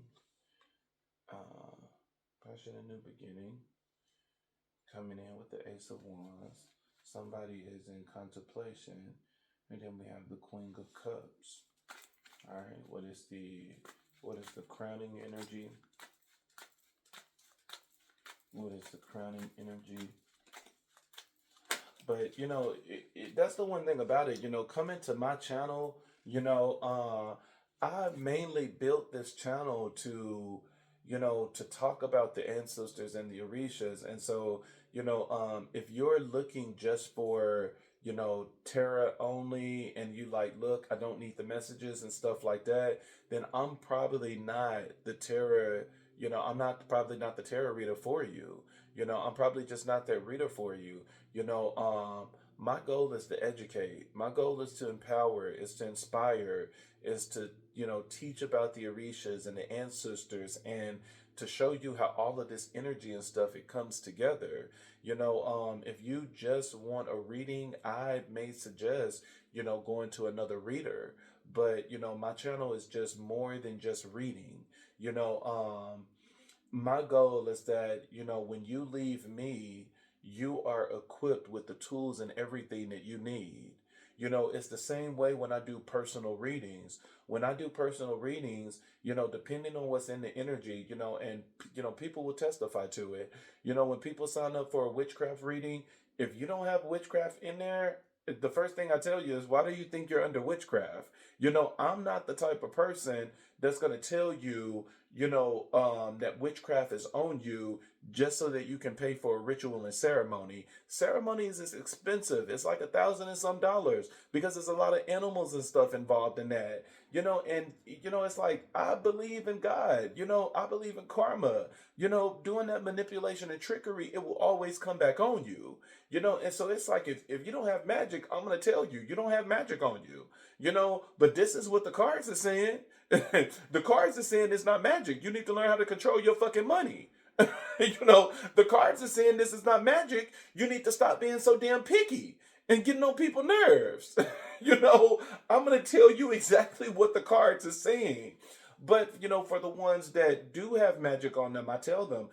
Speaker 1: Passion and new beginning. Coming in with the Ace of Wands. Somebody is in contemplation. And then we have the Queen of Cups. All right, what is the crowning energy? What is the crowning energy? But, that's the one thing about it. Coming to my channel, I mainly built this channel to talk about the ancestors and the Orishas. And so, if you're looking just for, Terra only, and you like, look, I don't need the messages and stuff like that, then I'm probably not the Terra, probably not the Terra reader for you. I'm probably just not that reader for you. My goal is to educate. My goal is to empower, is to inspire, is to, teach about the Orishas and the ancestors, and to show you how all of this energy and stuff, it comes together. If you just want a reading, I may suggest, going to another reader. But, my channel is just more than just reading. My goal is that, when you leave me, you are equipped with the tools and everything that you need. It's the same way when I do personal readings. When I do personal readings, depending on what's in the energy, and, people will testify to it. When people sign up for a witchcraft reading, if you don't have witchcraft in there, the first thing I tell you is, why do you think you're under witchcraft? I'm not the type of person that's going to tell you, that witchcraft is on you just so that you can pay for a ritual and ceremony. Ceremonies is expensive. It's like $1,000 and some dollars because there's a lot of animals and stuff involved in that. And it's like, I believe in God. I believe in karma. Doing that manipulation and trickery, it will always come back on you. And so it's like, if you don't have magic, I'm going to tell you, you don't have magic on you. But this is what the cards are saying. The cards are saying it's not magic. You need to learn how to control your fucking money. The cards are saying this is not magic. You need to stop being so damn picky and getting on people's nerves. I'm going to tell you exactly what the cards are saying. But, for the ones that do have magic on them, I tell them,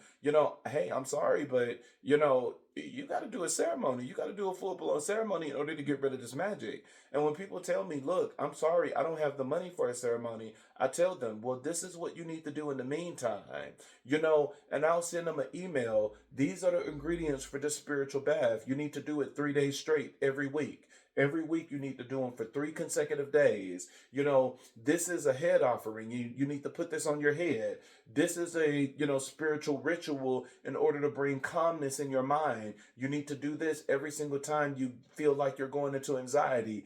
Speaker 1: hey, I'm sorry, but, you got to do a ceremony. You got to do a full-blown ceremony in order to get rid of this magic. And when people tell me, look, I'm sorry, I don't have the money for a ceremony, I tell them, well, this is what you need to do in the meantime. And I'll send them an email. These are the ingredients for this spiritual bath. You need to do it 3 days straight every week. Every week you need to do them for 3 consecutive days. This is a head offering. You need to put this on your head. This is a, spiritual ritual in order to bring calmness in your mind. You need to do this every single time you feel like you're going into anxiety.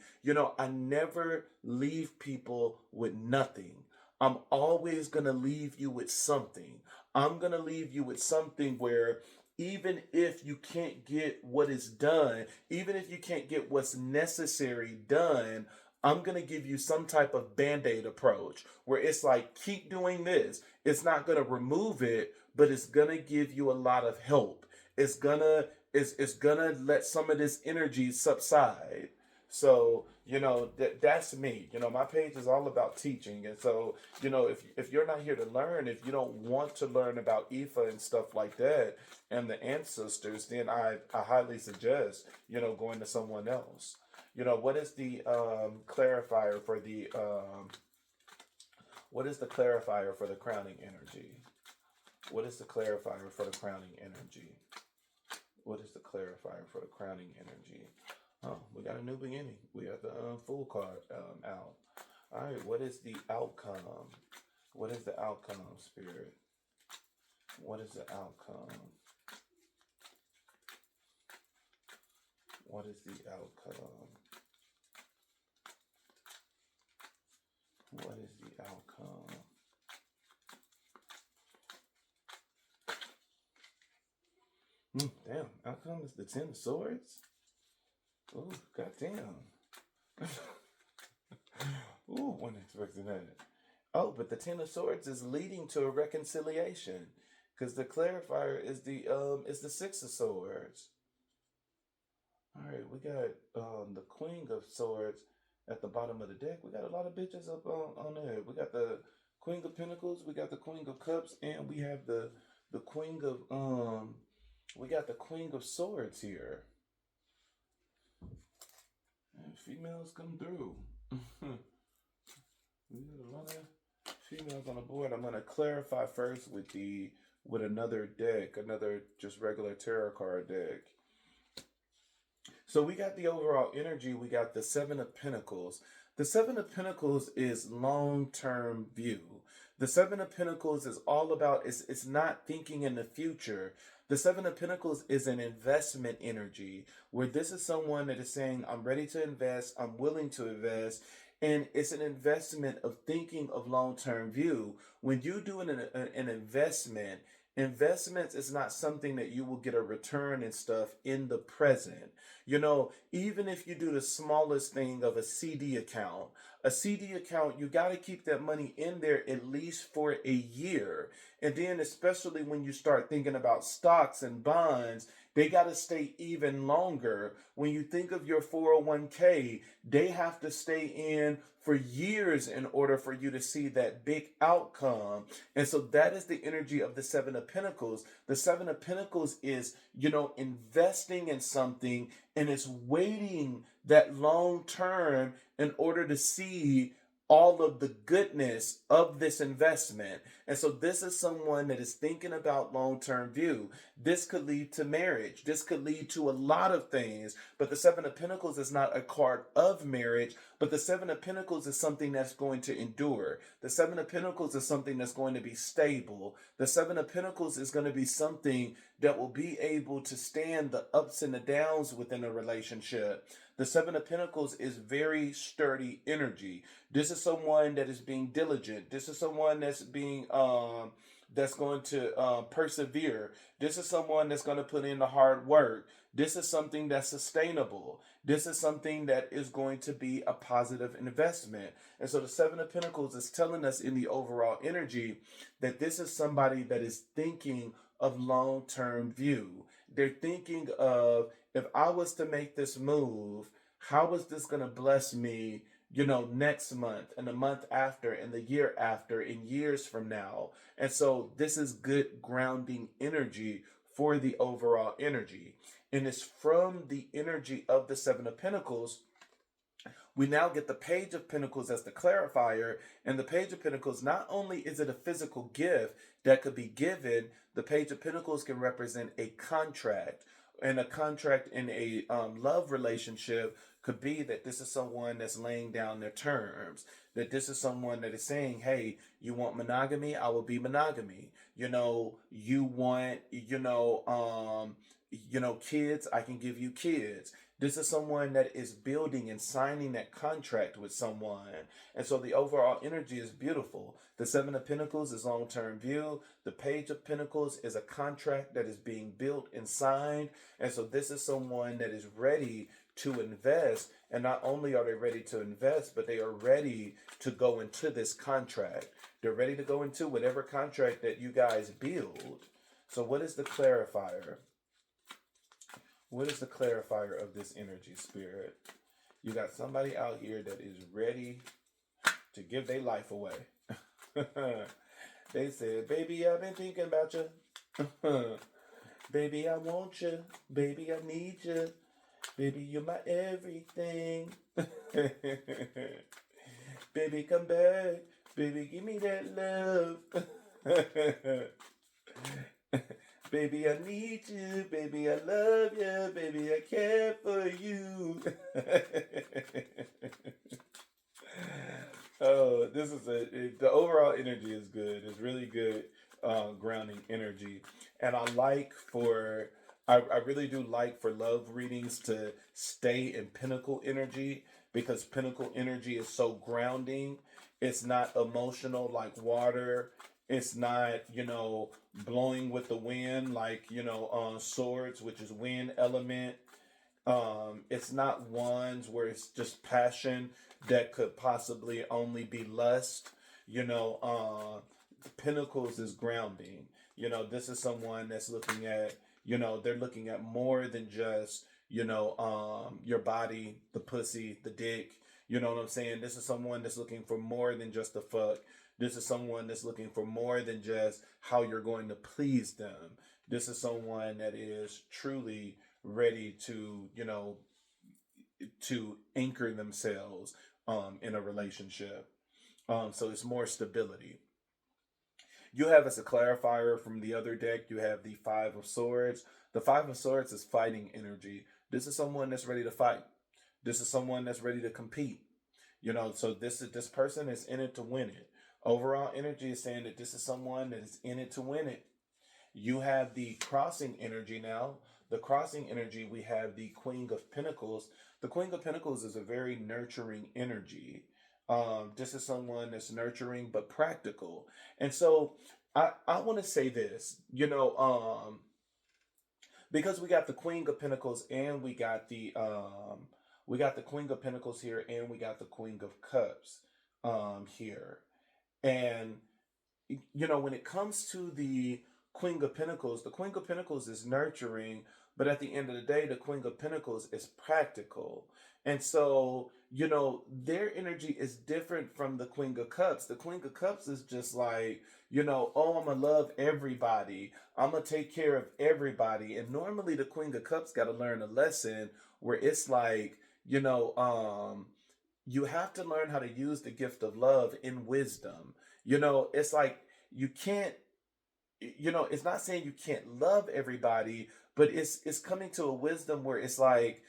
Speaker 1: I never leave people with nothing. I'm always going to leave you with something. I'm going to leave you with something where even if you can't get what is done, even if you can't get what's necessary done, I'm going to give you some type of band aid approach where it's like, keep doing this. It's not going to remove it, but it's going to give you a lot of help. It's gonna let some of this energy subside. So, that's me. My page is all about teaching. And so, if you're not here to learn, if you don't want to learn about Ifa and stuff like that and the ancestors, then I highly suggest, going to someone else. What is the clarifier for the what is the clarifier for the crowning energy? What is the clarifier for the crowning energy? What is the clarifier for the crowning energy? Oh, we got a new beginning. We got the full card out. All right, what is the outcome? What is the outcome, Spirit? What is the outcome? What is the outcome? What is the outcome? Damn, outcome is the Ten of Swords? Ooh, goddamn. Ooh, wasn't expecting that. Oh, but the Ten of Swords is leading to a reconciliation. Because the clarifier is the Six of Swords. Alright, we got the Queen of Swords at the bottom of the deck. We got a lot of bitches up on there. We got the Queen of Pentacles, we got the Queen of Cups, and we have the Queen of we got the Queen of Swords here. And females come through. We got a lot of females on the board. I'm gonna clarify first with another deck, another just regular tarot card deck. So we got the overall energy. We got the Seven of Pentacles. The Seven of Pentacles is long-term view. The Seven of Pentacles is all about, it's not thinking in the future. The Seven of Pentacles is an investment energy where this is someone that is saying, I'm ready to invest, I'm willing to invest, and it's an investment of thinking of long-term view. When you do an investment, investments is not something that you will get a return and stuff in the present. Even if you do the smallest thing of a CD account, you got to keep that money in there at least for a year. And then, especially when you start thinking about stocks and bonds, they got to stay even longer. When you think of your 401k, they have to stay in for years in order for you to see that big outcome. And so that is the energy of the Seven of Pentacles. The Seven of Pentacles is, investing in something, and it's waiting that long term in order to see all of the goodness of this investment. And so this is someone that is thinking about long-term view. This could lead to marriage. This could lead to a lot of things. But the Seven of Pentacles is not a card of marriage, but the Seven of Pentacles is something that's going to endure. The Seven of Pentacles is something that's going to be stable. The Seven of Pentacles is going to be something that will be able to stand the ups and the downs within a relationship. The Seven of Pentacles is very sturdy energy. This is someone that is being diligent. This is someone that's being that's going to persevere. This is someone that's going to put in the hard work. This is something that's sustainable. This is something that is going to be a positive investment. And so the Seven of Pentacles is telling us in the overall energy that this is somebody that is thinking of long-term view. They're thinking of, if I was to make this move, how is this going to bless me, next month and the month after and the year after and years from now? And so this is good grounding energy for the overall energy. And it's from the energy of the Seven of Pentacles. We now get the Page of Pentacles as the clarifier. And the Page of Pentacles, not only is it a physical gift that could be given, the Page of Pentacles can represent a contract. And a contract in a love relationship Could be that this is someone that's laying down their terms. That this is someone that is saying, hey, you want monogamy? I will be monogamy. You want, kids, I can give you kids. This is someone that is building and signing that contract with someone. And so the overall energy is beautiful. The Seven of Pentacles is long-term view. The Page of Pentacles is a contract that is being built and signed. And so this is someone that is ready to invest. And not only are they ready to invest, but they are ready to go into this contract. They're ready to go into whatever contract that you guys build. So what is the clarifier? What is the clarifier of this energy, Spirit? You got somebody out here that is ready to give their life away. They said, baby, I've been thinking about you. Baby, I want you. Baby, I need you. Baby, you're my everything. Baby, come back. Baby, give me that love. Baby, I need you. Baby, I love you. Baby, I care for you. Oh, the overall energy is good. It's really good grounding energy. And I really do like for love readings to stay in pinnacle energy, because pinnacle energy is so grounding. It's not emotional like water. It's not, blowing with the wind like, swords, which is wind element. It's not wands where it's just passion that could possibly only be lust. Pentacles is grounding. This is someone that's looking at, they're looking at more than just, your body, the pussy, the dick. You know what I'm saying? This is someone that's looking for more than just the fuck. This is someone that's looking for more than just how you're going to please them. This is someone that is truly ready to, to anchor themselves in a relationship. So it's more stability. You have, as a clarifier from the other deck, you have the Five of Swords. The Five of Swords is fighting energy. This is someone that's ready to fight. This is someone that's ready to compete. So this person is in it to win it. Overall energy is saying that this is someone that is in it to win it. You have the crossing energy now. The crossing energy, we have the Queen of Pentacles. The Queen of Pentacles is a very nurturing energy. This is someone that's nurturing but practical. And so I want to say this, because we got the Queen of Pentacles and we got the Queen of Pentacles here, and we got the Queen of Cups here. And when it comes to the Queen of Pentacles is nurturing, but at the end of the day, the Queen of Pentacles is practical. And so, their energy is different from the Queen of Cups. The Queen of Cups is just like, oh, I'm going to love everybody. I'm going to take care of everybody. And normally the Queen of Cups got to learn a lesson where it's like, you have to learn how to use the gift of love in wisdom. It's like you can't, it's not saying you can't love everybody, but it's coming to a wisdom where it's like,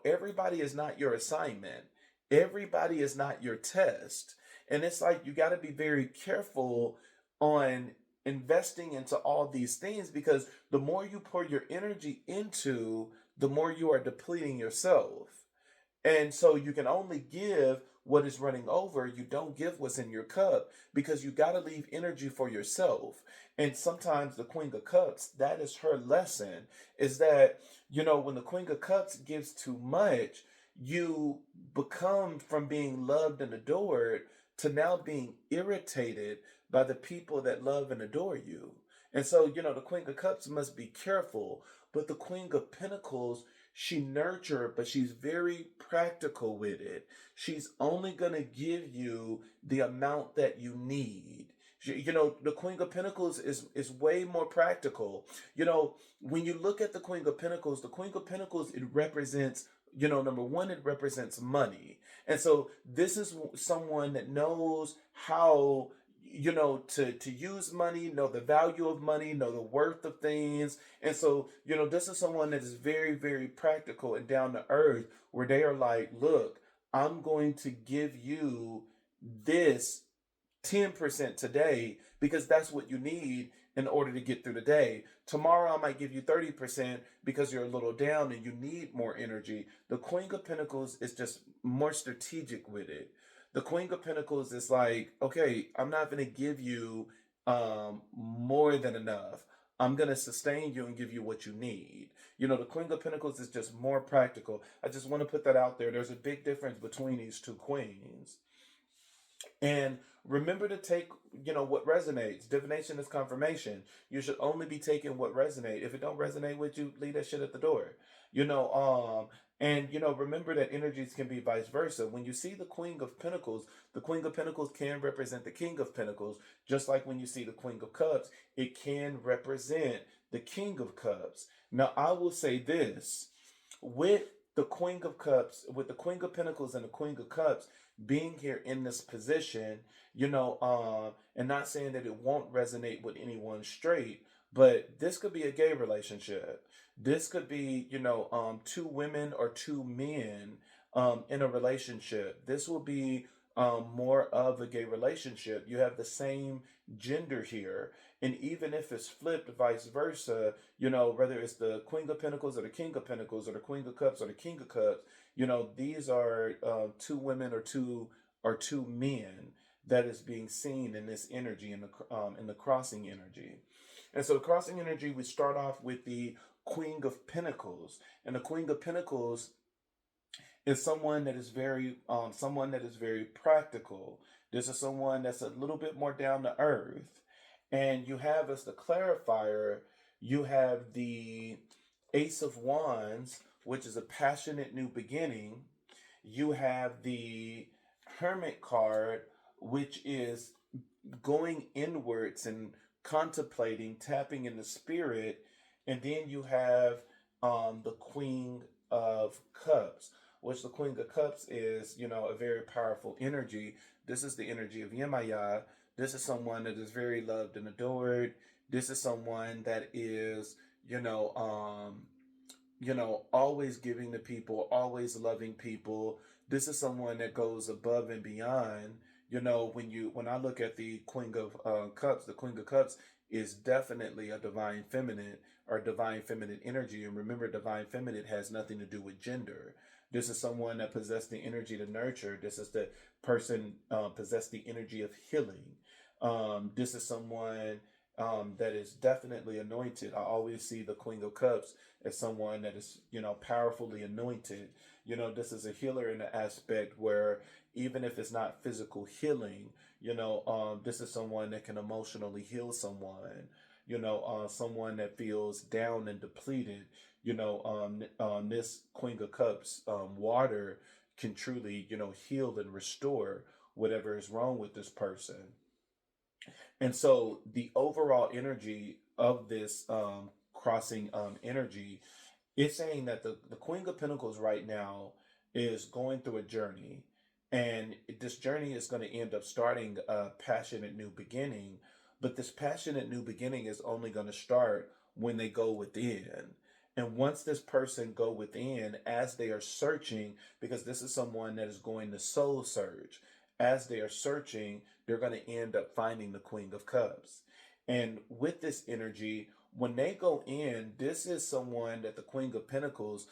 Speaker 1: everybody is not your assignment. Everybody is not your test. And it's like you got to be very careful on investing into all these things, because the more you pour your energy into, the more you are depleting yourself. And so you can only give what is running over. You don't give what's in your cup, because you got to leave energy for yourself. And sometimes the Queen of Cups, that is her lesson, is that, when the Queen of Cups gives too much, you become from being loved and adored to now being irritated by the people that love and adore you. And so, the Queen of Cups must be careful. But the Queen of Pentacles, she nurture, but she's very practical with it. She's only going to give you the amount that you need. The Queen of Pentacles is way more practical. When you look at the Queen of Pentacles, it represents, number one, it represents money. And so this is someone that knows how, to use money, know the value of money, know the worth of things. And so, this is someone that is very, very practical and down to earth, where they are like, look, I'm going to give you this 10% today because that's what you need in order to get through the day. Tomorrow I might give you 30% because you're a little down and you need more energy. The Queen of Pentacles is just more strategic with it. The Queen of Pentacles is like, okay, I'm not going to give you more than enough. I'm going to sustain you and give you what you need. The Queen of Pentacles is just more practical. I just want to put that out there. There's a big difference between these two queens. And remember to take, what resonates. Divination is confirmation. You should only be taking what resonates. If it don't resonate with you, leave that shit at the door. Remember that energies can be vice versa. When you see the Queen of Pentacles can represent the King of Pentacles, just like when you see the Queen of Cups, it can represent the King of Cups. Now, I will say this, with the Queen of Cups, with the Queen of Pentacles and the Queen of Cups being here in this position, and not saying that it won't resonate with anyone straight, but this could be a gay relationship. This could be, two women or two men in a relationship. This will be more of a gay relationship. You have the same gender here. And even if it's flipped vice versa, whether it's the Queen of Pentacles or the King of Pentacles or the Queen of Cups or the King of Cups, these are two women or two men that is being seen in this energy, in the crossing energy. And so the crossing energy, we start off with the Queen of Pentacles. And the Queen of Pentacles is someone that is very practical. This is someone that's a little bit more down to earth. And you have, as the clarifier, you have the Ace of Wands, which is a passionate new beginning. You have the Hermit card, which is going inwards and contemplating, tapping in the spirit. And then you have the Queen of Cups, which the Queen of Cups is, a very powerful energy. This is the energy of Yemaya. This is someone that is very loved and adored. This is someone that is, always giving to people, always loving people. This is someone that goes above and beyond. When I look at the Queen of Cups, the Queen of Cups is definitely a divine feminine or divine feminine energy. And remember, divine feminine has nothing to do with gender. This is someone that possessed the energy to nurture. This is the person possessed the energy of healing. This is someone that is definitely anointed. I always see the Queen of Cups as someone that is, powerfully anointed. This is a healer in the aspect where even if it's not physical healing, this is someone that can emotionally heal someone. Someone that feels down and depleted. This Queen of Cups water can truly, heal and restore whatever is wrong with this person. And so the overall energy of this crossing energy is saying that the Queen of Pentacles right now is going through a journey. And this journey is going to end up starting a passionate new beginning. But this passionate new beginning is only going to start when they go within. And once this person go within, as they are searching, because this is someone that is going to soul search, as they are searching, they're going to end up finding the Queen of Cups. And with this energy, when they go in, this is someone that the Queen of Pentacles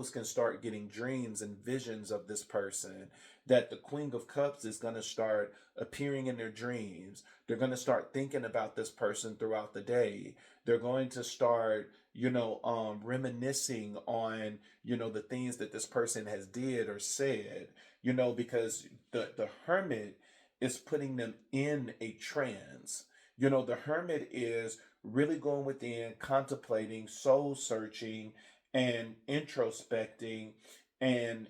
Speaker 1: can start getting dreams and visions of this person, that the Queen of Cups is going to start appearing in their dreams. They're going to start thinking about this person throughout the day. They're going to start, reminiscing on, the things that this person has did or said, because the Hermit is putting them in a trance. The Hermit is really going within, contemplating, soul searching, and introspecting, and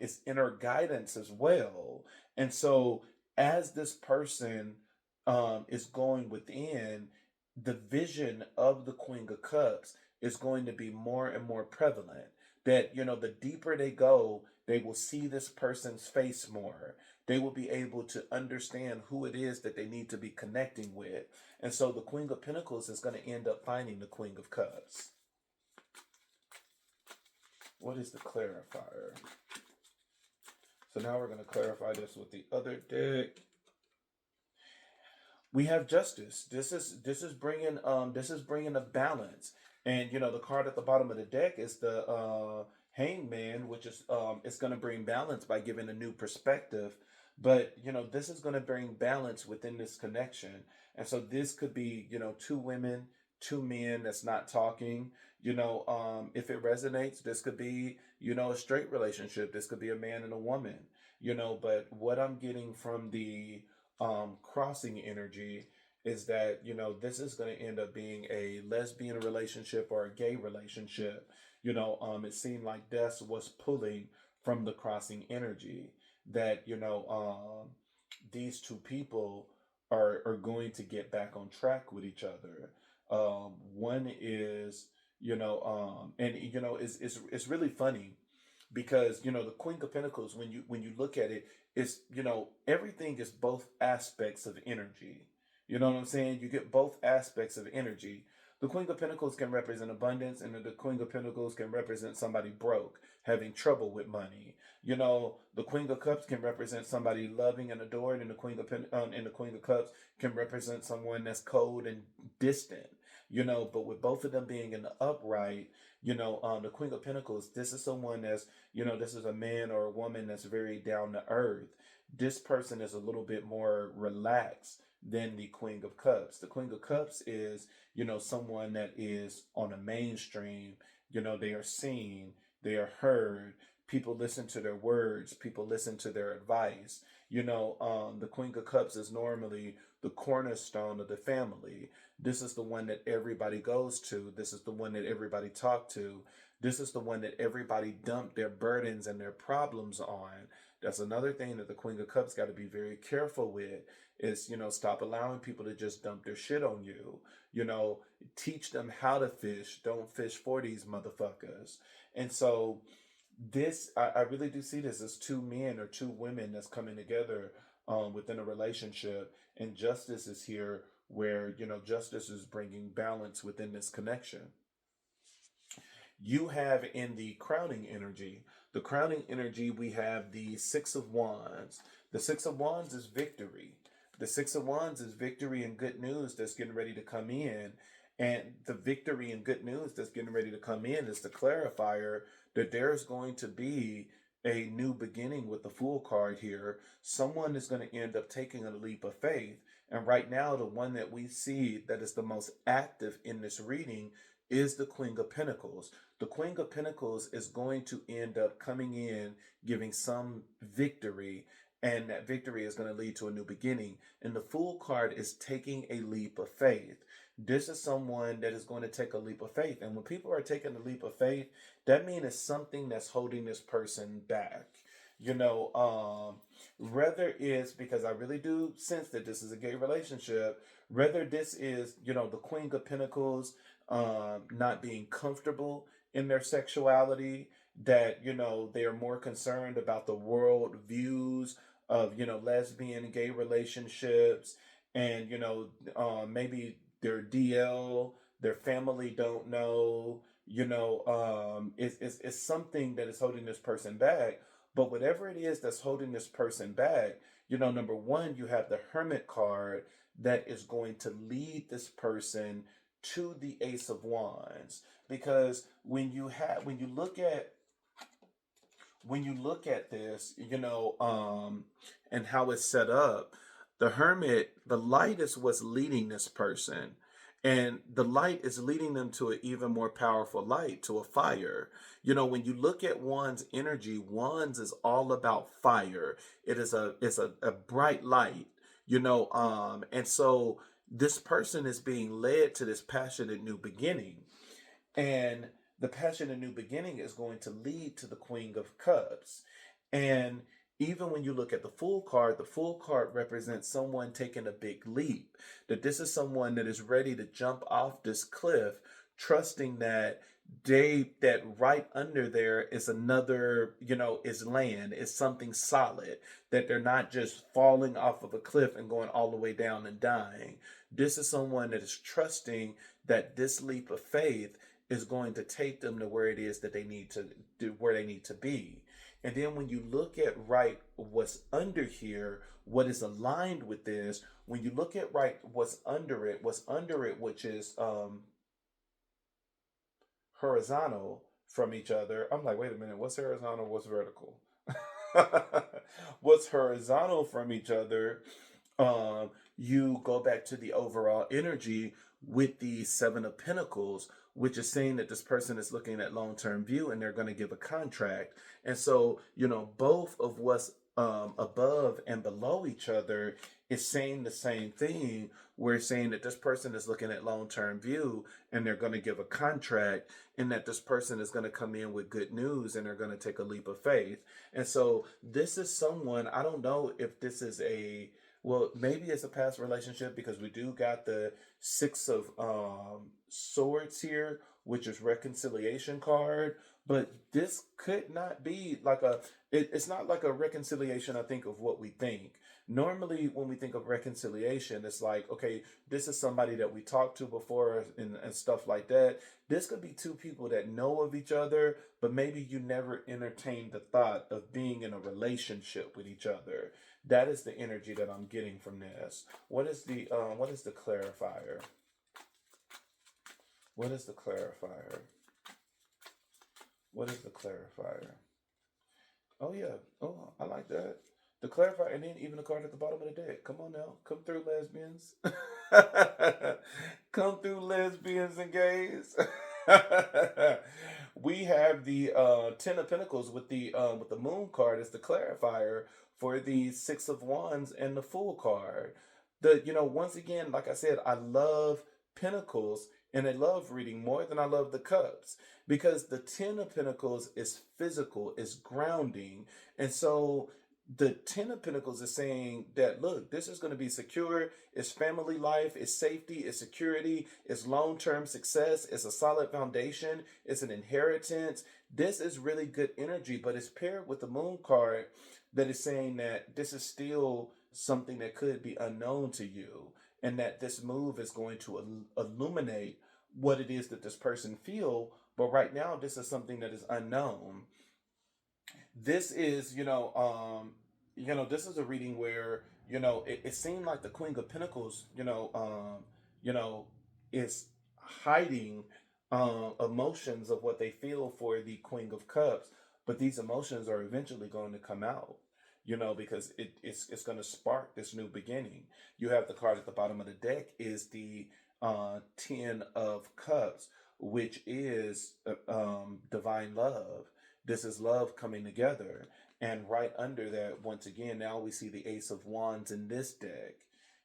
Speaker 1: it's inner guidance as well. And so, as this person is going within, the vision of the Queen of Cups is going to be more and more prevalent. That, the deeper they go, they will see this person's face more. They will be able to understand who it is that they need to be connecting with. And so the Queen of Pentacles is going to end up finding the Queen of Cups. What is the clarifier? So now we're going to clarify this with the other deck. We have Justice. This is bringing a balance. And you know, the card at the bottom of the deck is the Hangman, which is it's going to bring balance by giving a new perspective. But you know, this is going to bring balance within this connection. And so this could be, you know, two women, two men that's not talking. You know, if it resonates, this could be, you know, a straight relationship. This could be a man and a woman. You know, but what I'm getting from the crossing energy is that, you know, this is going to end up being a lesbian relationship or a gay relationship. You know, it seemed like Death was pulling from the crossing energy that, you know, these two people are going to get back on track with each other. One is, you know, and you know, it's really funny because, you know, the Queen of Pentacles, when you look at it, it's, you know, everything is both aspects of energy. You know what I'm saying? You get both aspects of energy. The Queen of Pentacles can represent abundance, and the Queen of Pentacles can represent somebody broke, having trouble with money. You know, the Queen of Cups can represent somebody loving and adored, and the Queen of Cups can represent someone that's cold and distant. You know, but with both of them being in the upright, you know, the Queen of Pentacles, this is someone that's, you know, this is a man or a woman that's very down to earth. This person is a little bit more relaxed than the Queen of Cups. The Queen of Cups is, you know, someone that is on a mainstream. You know, they are seen, they are heard. People listen to their words. People listen to their advice. You know, the Queen of Cups is normally the cornerstone of the family. This is the one that everybody goes to. This is the one that everybody talk to. This is the one that everybody dump their burdens and their problems on. That's another thing that the Queen of Cups got to be very careful with is, you know, stop allowing people to just dump their shit on you. You know, teach them how to fish. Don't fish for these motherfuckers. And so I really do see this as two men or two women that's coming together within a relationship. And justice is here where, you know, justice is bringing balance within this connection. You have in the crowning energy, we have the Six of Wands. The Six of Wands is victory. The Six of Wands is victory and good news that's getting ready to come in. And the victory and good news that's getting ready to come in is the clarifier that there's going to be a new beginning with the Fool card here. Someone is going to end up taking a leap of faith. And right now, the one that we see that is the most active in this reading is the Queen of Pentacles. The Queen of Pentacles is going to end up coming in, giving some victory, and that victory is going to lead to a new beginning. And the Fool card is taking a leap of faith. This is someone that is going to take a leap of faith. And when people are taking a leap of faith, that means it's something that's holding this person back. You know, whether it's because I really do sense that this is a gay relationship, whether this is, you know, the Queen of Pentacles not being comfortable in their sexuality, that, you know, they are more concerned about the world views of, you know, lesbian and gay relationships, and, you know, maybe their DL, their family don't know, you know, it's something that is holding this person back. But whatever it is that's holding this person back, you know, number one, you have the Hermit card that is going to lead this person to the Ace of Wands. Because when you look at this, you know, and how it's set up, the Hermit, the light is what's leading this person. And the light is leading them to an even more powerful light, to a fire. You know, when you look at Wands energy, Wands is all about fire. It's a bright light, you know, and so this person is being led to this passionate new beginning. And the passionate new beginning is going to lead to the Queen of Cups. And even when you look at the Fool card represents someone taking a big leap. That this is someone that is ready to jump off this cliff, trusting that that right under there is another, is land, is something solid, that they're not just falling off of a cliff and going all the way down and dying. This is someone that is trusting that this leap of faith is going to take them to where it is that they need to do, where they need to be. And then when you look at right what's under here, what is aligned with this, when you look at right what's under it, which is horizontal from each other. I'm like, wait a minute, what's horizontal? What's vertical? What's horizontal from each other? You go back to the overall energy with the Seven of Pentacles, which is saying that this person is looking at long-term view and they're going to give a contract. And so, both of what's above and below each other is saying the same thing. We're saying that this person is looking at long-term view and they're going to give a contract, and that this person is going to come in with good news and they're going to take a leap of faith. And so this is someone, I don't know if this is well, maybe it's a past relationship, because we do got the Six of Swords here, which is reconciliation card. But this could not be like it's not like a reconciliation, I think, of what we think. Normally, when we think of reconciliation, it's like, okay, this is somebody that we talked to before, and stuff like that. This could be two people that know of each other, but maybe you never entertained the thought of being in a relationship with each other. That is the energy that I'm getting from this. What is the clarifier? What is the clarifier? What is the clarifier? Oh yeah. Oh, I like that. The clarifier, and then even the card at the bottom of the deck. Come on now. Come through, lesbians. Come through, lesbians and gays. We have the Ten of Pentacles with the Moon card as the clarifier for the Six of Wands and the Fool card. Once again, like I said, I love Pentacles and I love reading more than I love the Cups, because the Ten of Pentacles is physical, is grounding. And so the Ten of Pentacles is saying that, look, this is going to be secure. It's family life, it's safety, it's security, it's long-term success, it's a solid foundation, it's an inheritance. This is really good energy, but it's paired with the Moon card that is saying that this is still something that could be unknown to you, and that this move is going to illuminate what it is that this person feel. But right now, this is something that is unknown. This is, this is a reading where, it seemed like the Queen of Pentacles, you know, is hiding emotions of what they feel for the Queen of Cups, but these emotions are eventually going to come out, because it's going to spark this new beginning. You have the card at the bottom of the deck is the Ten of Cups, which is divine love. This is love coming together. And right under that, once again, now we see the Ace of Wands in this deck.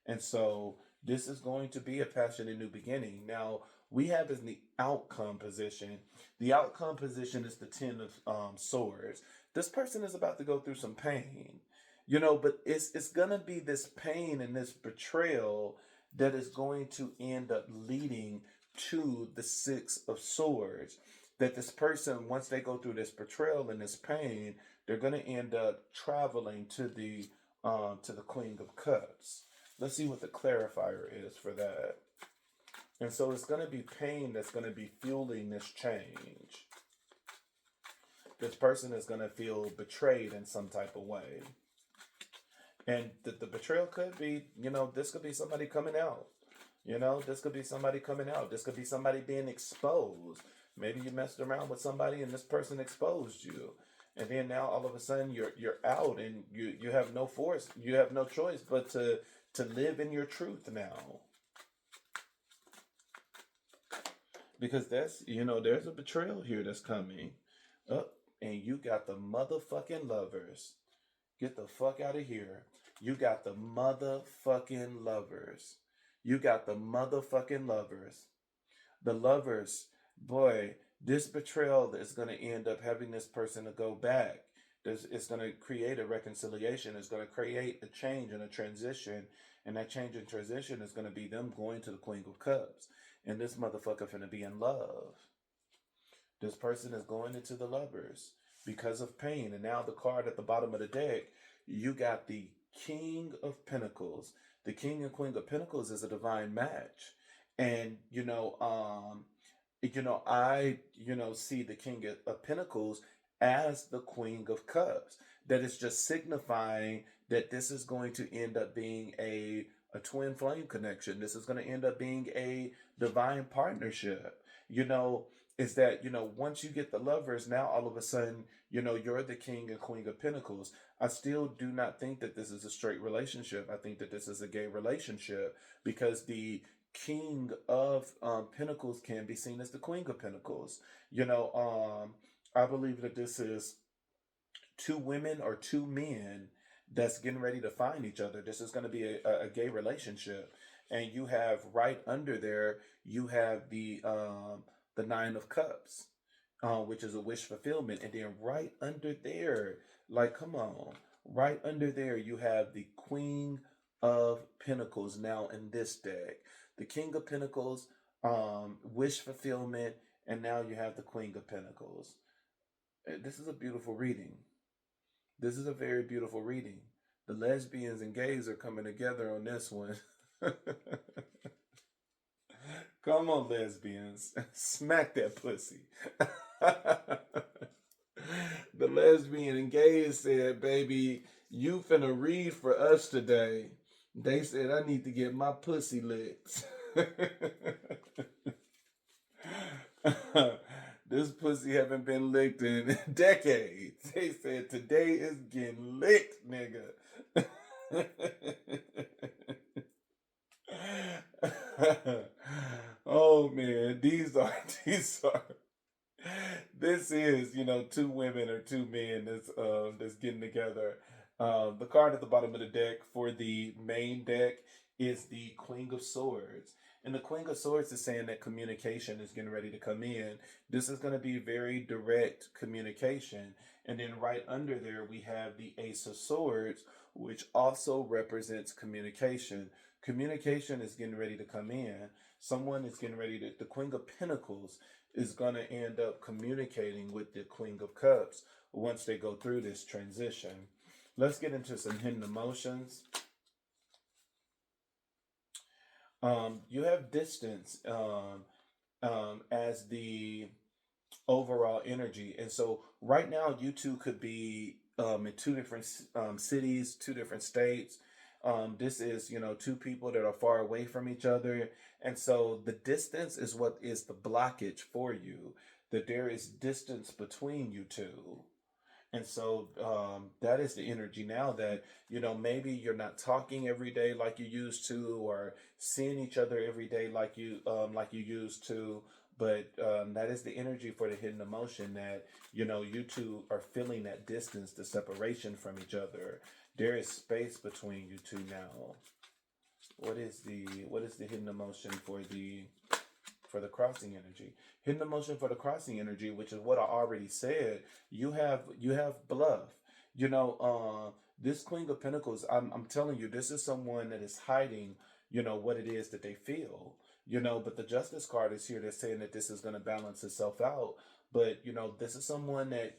Speaker 1: And so this is going to be a passionate new beginning. Now, we have in the outcome position. The outcome position is the Ten of Swords. This person is about to go through some pain, but it's going to be this pain and this betrayal that is going to end up leading to the Six of Swords. That this person, once they go through this betrayal and this pain, they're going to end up traveling to the Queen of Cups. Let's see what the clarifier is for that. And so it's going to be pain that's going to be fueling this change. This person is going to feel betrayed in some type of way. And the betrayal could be, this could be somebody coming out. This could be somebody coming out. This could be somebody being exposed. Maybe you messed around with somebody and this person exposed you. And then now all of a sudden you're out, and you have no force. You have no choice but to live in your truth now. Because there's a betrayal here that's coming up, and you got the motherfucking lovers. Get the fuck out of here. You got the motherfucking lovers. You got the motherfucking lovers. The lovers, boy, this betrayal is going to end up having this person to go back. It's going to create a reconciliation. It's going to create a change and a transition. And that change and transition is going to be them going to the Queen of Cups. And this motherfucker finna be in love. This person is going into the lovers because of pain. And now the card at the bottom of the deck, you got the King of Pentacles. The King and Queen of Pentacles is a divine match. And I see the King of Pentacles as the Queen of Cups. That is just signifying that this is going to end up being a twin flame connection. This is going to end up being a divine partnership. You know, is that, once you get the lovers, now all of a sudden, you're the King and Queen of Pentacles. I still do not think that this is a straight relationship. I think that this is a gay relationship because the King of Pentacles can be seen as the Queen of Pentacles. I believe that this is two women or two men that's getting ready to find each other. This is going to be a gay relationship. And you have right under there, you have the Nine of Cups, which is a wish fulfillment. And then right under there, like, come on, right under there, you have the Queen of Pentacles now in this deck. The King of Pentacles, wish fulfillment, and now you have the Queen of Pentacles. This is a beautiful reading. This is a very beautiful reading. The lesbians and gays are coming together on this one. Come on, lesbians. Smack that pussy. The lesbian and gays said, baby, you finna read for us today. They said, I need to get my pussy licked. This pussy haven't been licked in decades. They said, today is getting licked, nigga. Oh man, these are this is, two women or two men that's getting together. The card at the bottom of the deck for the main deck is the Queen of Swords. And the Queen of Swords is saying that communication is getting ready to come in. This is going to be very direct communication. And then right under there, we have the Ace of Swords, which also represents communication. Communication is getting ready to come in. Someone is getting ready to, the Queen of Pentacles is going to end up communicating with the Queen of Cups once they go through this transition. Let's get into some hidden emotions. You have distance as the overall energy. And so right now, you two could be in two different cities, two different states. This is, two people that are far away from each other. And so the distance is what is the blockage for you, that there is distance between you two. And so that is the energy now that, maybe you're not talking every day like you used to, or seeing each other every day like you used to. But that is the energy for the hidden emotion that, you two are feeling that distance, the separation from each other. There is space between you two now. What is the hidden emotion for the crossing energy? Hidden emotion for the crossing energy, which is what I already said. You have bluff. This Queen of Pentacles, I'm telling you, this is someone that is hiding, what it is that they feel. But the Justice card is here that's saying that this is going to balance itself out. But, this is someone that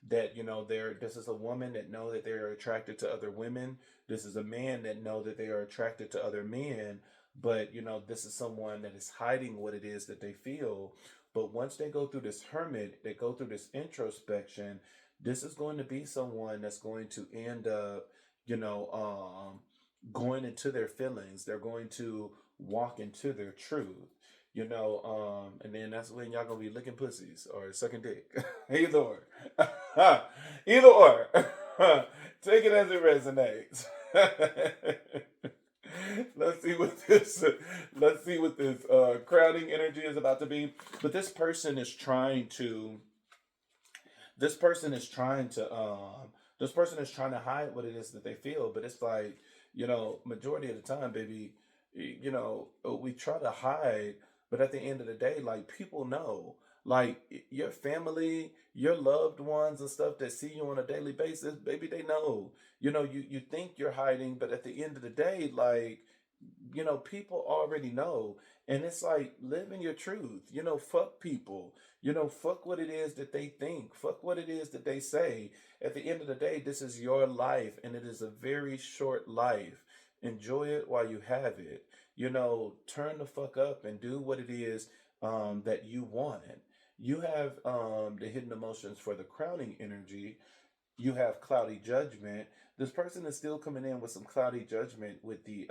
Speaker 1: this is a woman that know that they're attracted to other women. This is a man that know that they are attracted to other men. But, this is someone that is hiding what it is that they feel. But once they go through this hermit, they go through this introspection, this is going to be someone that's going to end up, going into their feelings. They're going to walk into their truth. And then that's when y'all gonna be licking pussies or sucking dick. Either or. Either or. Take it as it resonates. Let's see what this crowding energy is about to be. But this person is trying to hide what it is that they feel. But it's like, majority of the time, baby, we try to hide, but at the end of the day, like, people know, like, your family, your loved ones and stuff that see you on a daily basis, baby, they know. You think you're hiding, but at the end of the day, like, people already know. And it's like living your truth. Fuck people. Fuck what it is that they think. Fuck what it is that they say. At the end of the day, this is your life and it is a very short life. Enjoy it while you have it. Turn the fuck up and do what it is that you want. You have the hidden emotions for the crowning energy. You have cloudy judgment. This person is still coming in with some cloudy judgment with the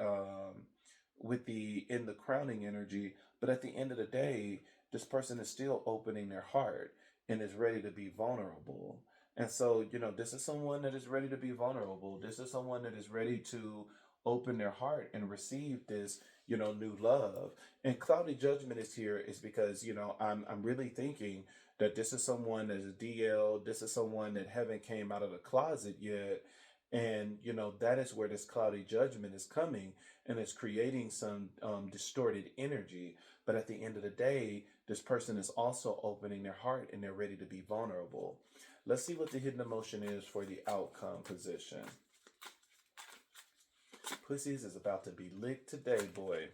Speaker 1: in the crowning energy, but at the end of the day, this person is still opening their heart and is ready to be vulnerable. And so, this is someone that is ready to be vulnerable. This is someone that is ready to open their heart and receive this, new love. And cloudy judgment is here is because, I'm really thinking that this is someone that is DL, this is someone that haven't came out of the closet yet. And, that is where this cloudy judgment is coming and it's creating some distorted energy. But at the end of the day, this person is also opening their heart and they're ready to be vulnerable. Let's see what the hidden emotion is for the outcome position. Pussies is about to be licked today, boy.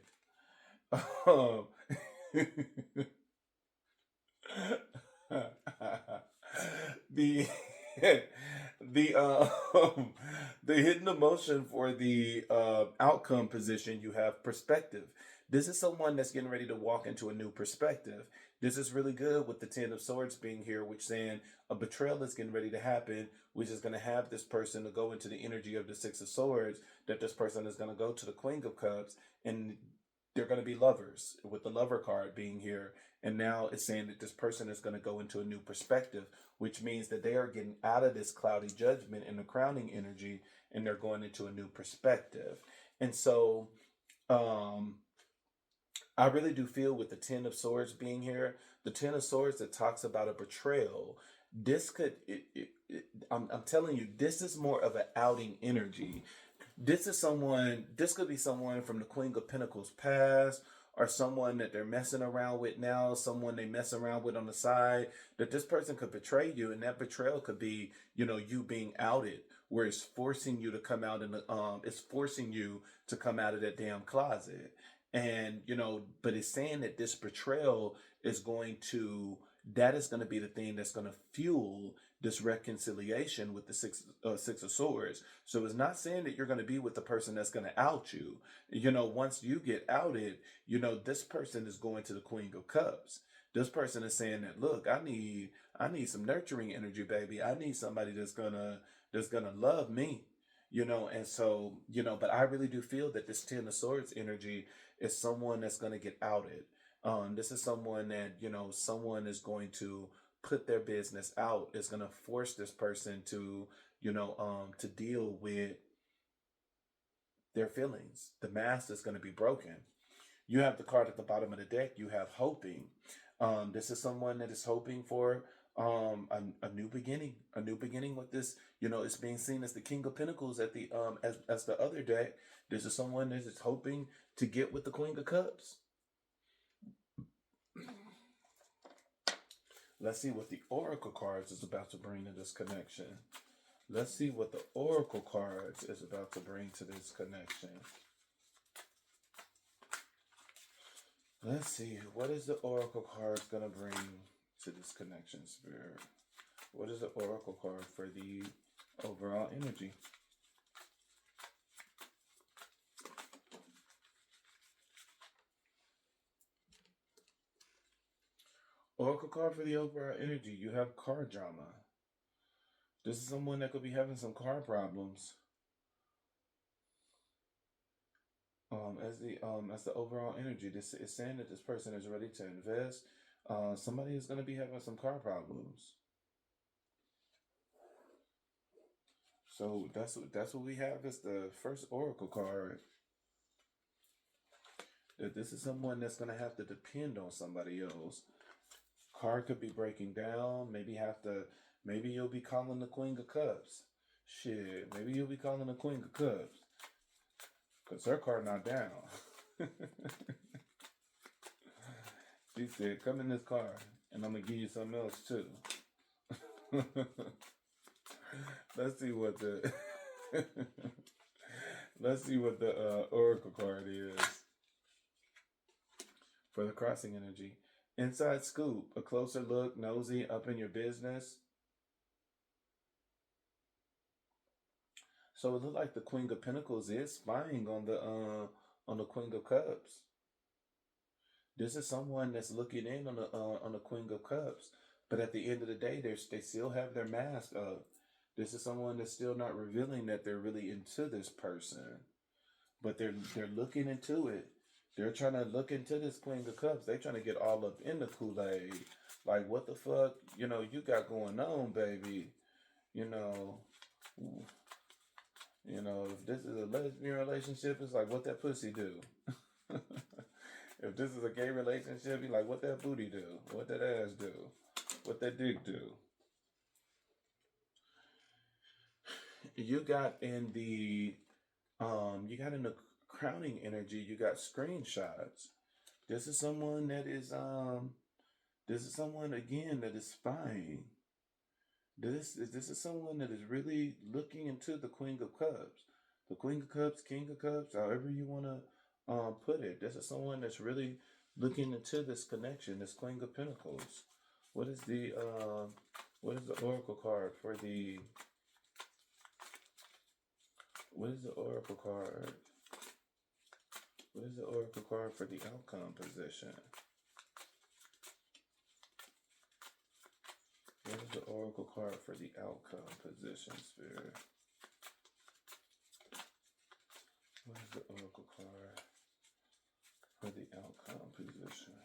Speaker 1: the the the hidden emotion for the outcome position, you have perspective. This is someone that's getting ready to walk into a new perspective. This is really good with the Ten of Swords being here, which saying a betrayal is getting ready to happen, which is going to have this person to go into the energy of the Six of Swords, that this person is going to go to the Queen of Cups, and they're going to be lovers, with the lover card being here. And now it's saying that this person is going to go into a new perspective, which means that they are getting out of this cloudy judgment and the crowning energy, and they're going into a new perspective. And so, I really do feel with the Ten of Swords being here, the Ten of Swords that talks about a betrayal. This could, I'm telling you, this is more of an outing energy. This could be someone from the Queen of Pentacles past, or someone that they're messing around with now, someone they mess around with on the side, that this person could betray you, and that betrayal could be, you being outed, where it's forcing you to come out it's forcing you to come out of that damn closet. And, but it's saying that this betrayal is that is going to be the thing that's going to fuel this reconciliation with the Six of Swords. So it's not saying that you're going to be with the person that's going to out you. Once you get outed, this person is going to the Queen of Cups. This person is saying that, look, I need some nurturing energy, baby. I need somebody that's gonna love me. And so, but I really do feel that this Ten of Swords energy is someone that's going to get outed. This is someone that, someone is going to put their business out, is going to force this person to, to deal with their feelings. The mask is going to be broken. You have the card at the bottom of the deck. You have hoping. This is someone that is hoping for a new beginning. A new beginning with this. It's being seen as the King of Pentacles at the as the other deck. This is someone that is hoping to get with the Queen of Cups. Let's see what the Oracle cards is about to bring to this connection. Let's see what the Oracle cards is about to bring to this connection. Let's see, what is the Oracle cards going to bring to this connection, Spirit? What is the Oracle card for the overall energy? Oracle card for the overall energy. You have car drama. This is someone that could be having some car problems. As the overall energy, this is saying that this person is ready to invest. Somebody is going to be having some car problems. So that's what we have as the first Oracle card. That this is someone that's going to have to depend on somebody else. Car could be breaking down. Maybe you'll be calling the Queen of Cups. Shit, maybe you'll be calling the Queen of Cups. Because her car not down. She said, come in this car and I'm going to give you something else too. Let's see what the let's see what the Oracle card is. for the crossing energy. Inside scoop, a closer look, nosy, up in your business. So it looked like the Queen of Pentacles is spying on the Queen of Cups. This is someone that's looking in on the Queen of Cups, but at the end of the day, they still have their mask up. This is someone that's still not revealing that they're really into this person, but they're looking into it. They're trying to look into this Queen of Cups. They're trying to get all up in the Kool-Aid. Like, what the fuck, you got going on, baby? You know, if this is a lesbian relationship, it's like, what that pussy do? If this is a gay relationship, you like, what that booty do? What that ass do? What that dick do? You got in the crowning energy, you got screenshots. This is someone that is this is someone again that is spying. This is someone that is really looking into the Queen of Cups. The Queen of Cups, King of Cups, however you want to put it. This is someone that's really looking into this connection, this Queen of Pentacles. What is the Oracle card for the what is the Oracle card? What is the Oracle card for the outcome position? What is the Oracle card for the outcome position, Spirit? What is the Oracle card for the outcome position?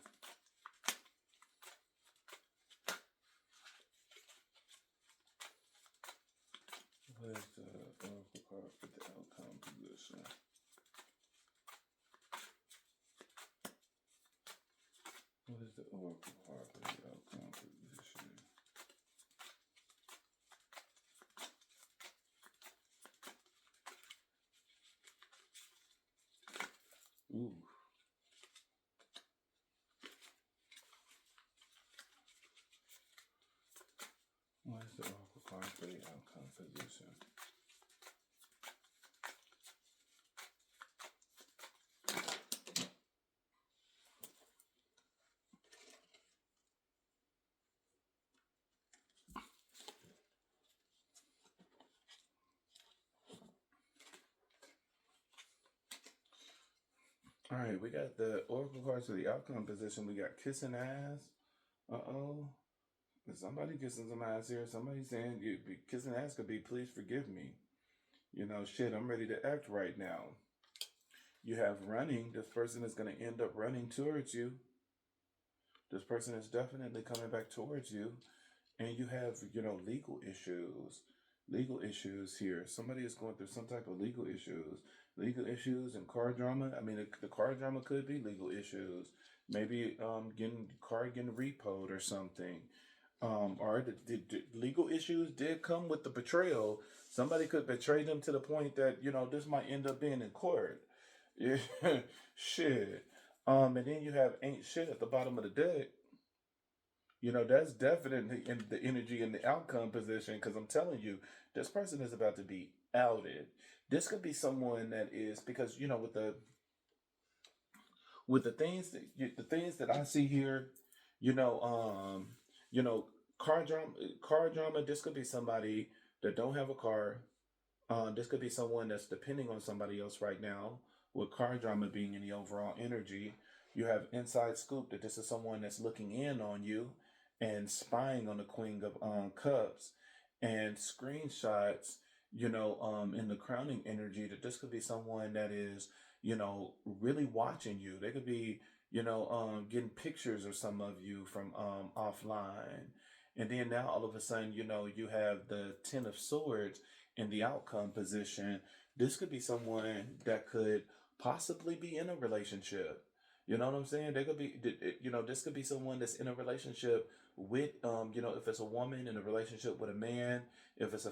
Speaker 1: What is the Oracle card for the outcome position? What is the Oracle card for the outcome position? Ooh. What is the Oracle card for the outcome position? All right, we got the Oracle cards for the outcome position. We got kissing ass. Uh-oh. Is somebody kissing some ass here? Somebody saying kissing ass could be, please forgive me. Shit, I'm ready to act right now. You have running. This person is going to end up running towards you. This person is definitely coming back towards you. And you have, legal issues. Legal issues here. Somebody is going through some type of legal issues. Legal issues and car drama. I mean, the car drama could be legal issues. Maybe getting repoed or something. Or the legal issues did come with the betrayal. Somebody could betray them to the point that, this might end up being in court. Yeah, shit. And then you have ain't shit at the bottom of the deck. That's definitely in the energy in the outcome position, because I'm telling you, this person is about to be outed. This could be someone that is, because with the things that I see here, you know, um, car drama. This could be somebody that don't have a car. This could be someone that's depending on somebody else right now. With car drama being in the overall energy, you have inside scoop that this is someone that's looking in on you and spying on the Queen of Cups, and screenshots. In the crowning energy, that this could be someone that is, really watching you. They could be, getting pictures of some of you from offline. And then now all of a sudden, you have the Ten of Swords in the outcome position. This could be someone that could possibly be in a relationship. You know what I'm saying? They could be, this could be someone that's in a relationship with, if it's a woman in a relationship with a man, if it's a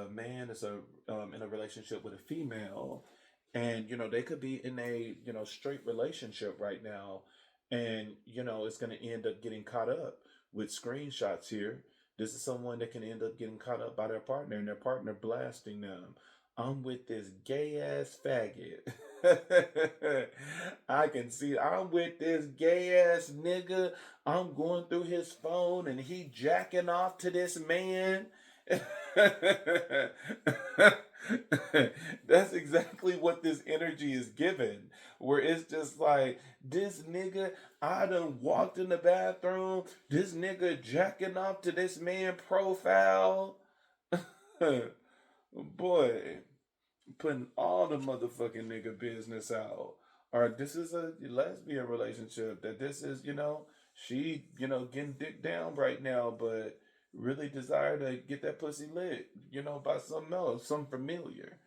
Speaker 1: man that's in a relationship with a female, and they could be in a straight relationship right now, and it's going to end up getting caught up with screenshots here. This is someone that can end up getting caught up by their partner, and their partner blasting them. I'm with this gay ass faggot. I can see I'm with this gay ass nigga. I'm going through his phone and he jacking off to this man. That's exactly what this energy is given. Where it's just like, this nigga, I done walked in the bathroom. This nigga jacking off to this man profile. Boy, putting all the motherfucking nigga business out. Or this is a lesbian relationship. That this is, she, getting dick down right now, but really desire to get that pussy lit, by something else, some familiar.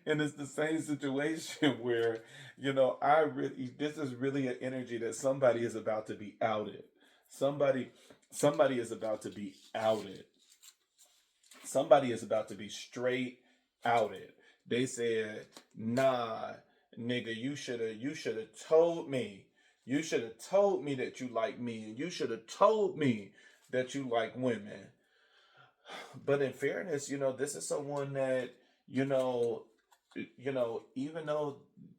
Speaker 1: And it's the same situation where, I really, this is really an energy that somebody is about to be outed. Somebody, somebody is about to be outed. Somebody is about to be straight outed. They said, "Nah, nigga, you should have told me. You should have told me that you like me, and you should have told me that you like women." But in fairness, this is someone that, you know, even though,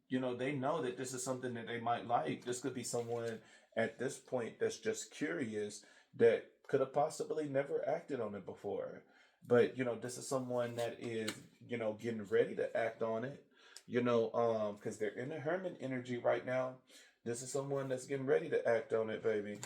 Speaker 1: they know that this is something that they might like, this could be someone at this point that's just curious that could have possibly never acted on it before. But, this is someone that is, getting ready to act on it, because they're in the Herman energy right now. This is someone that's getting ready to act on it, baby.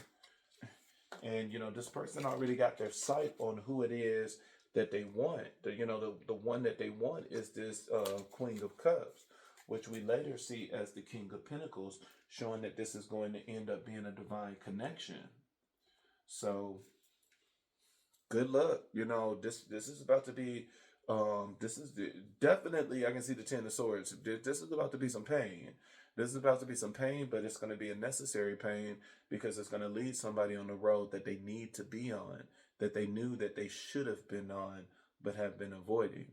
Speaker 1: And this person already got their sight on who it is that they want. The one that they want is this Queen of Cups, which we later see as the King of Pentacles, showing that this is going to end up being a divine connection. So good luck. This is about to be this is definitely, I can see the Ten of Swords. This is about to be some pain. This is about to be some pain, but it's going to be a necessary pain because it's going to lead somebody on the road that they need to be on, that they knew that they should have been on, but have been avoiding.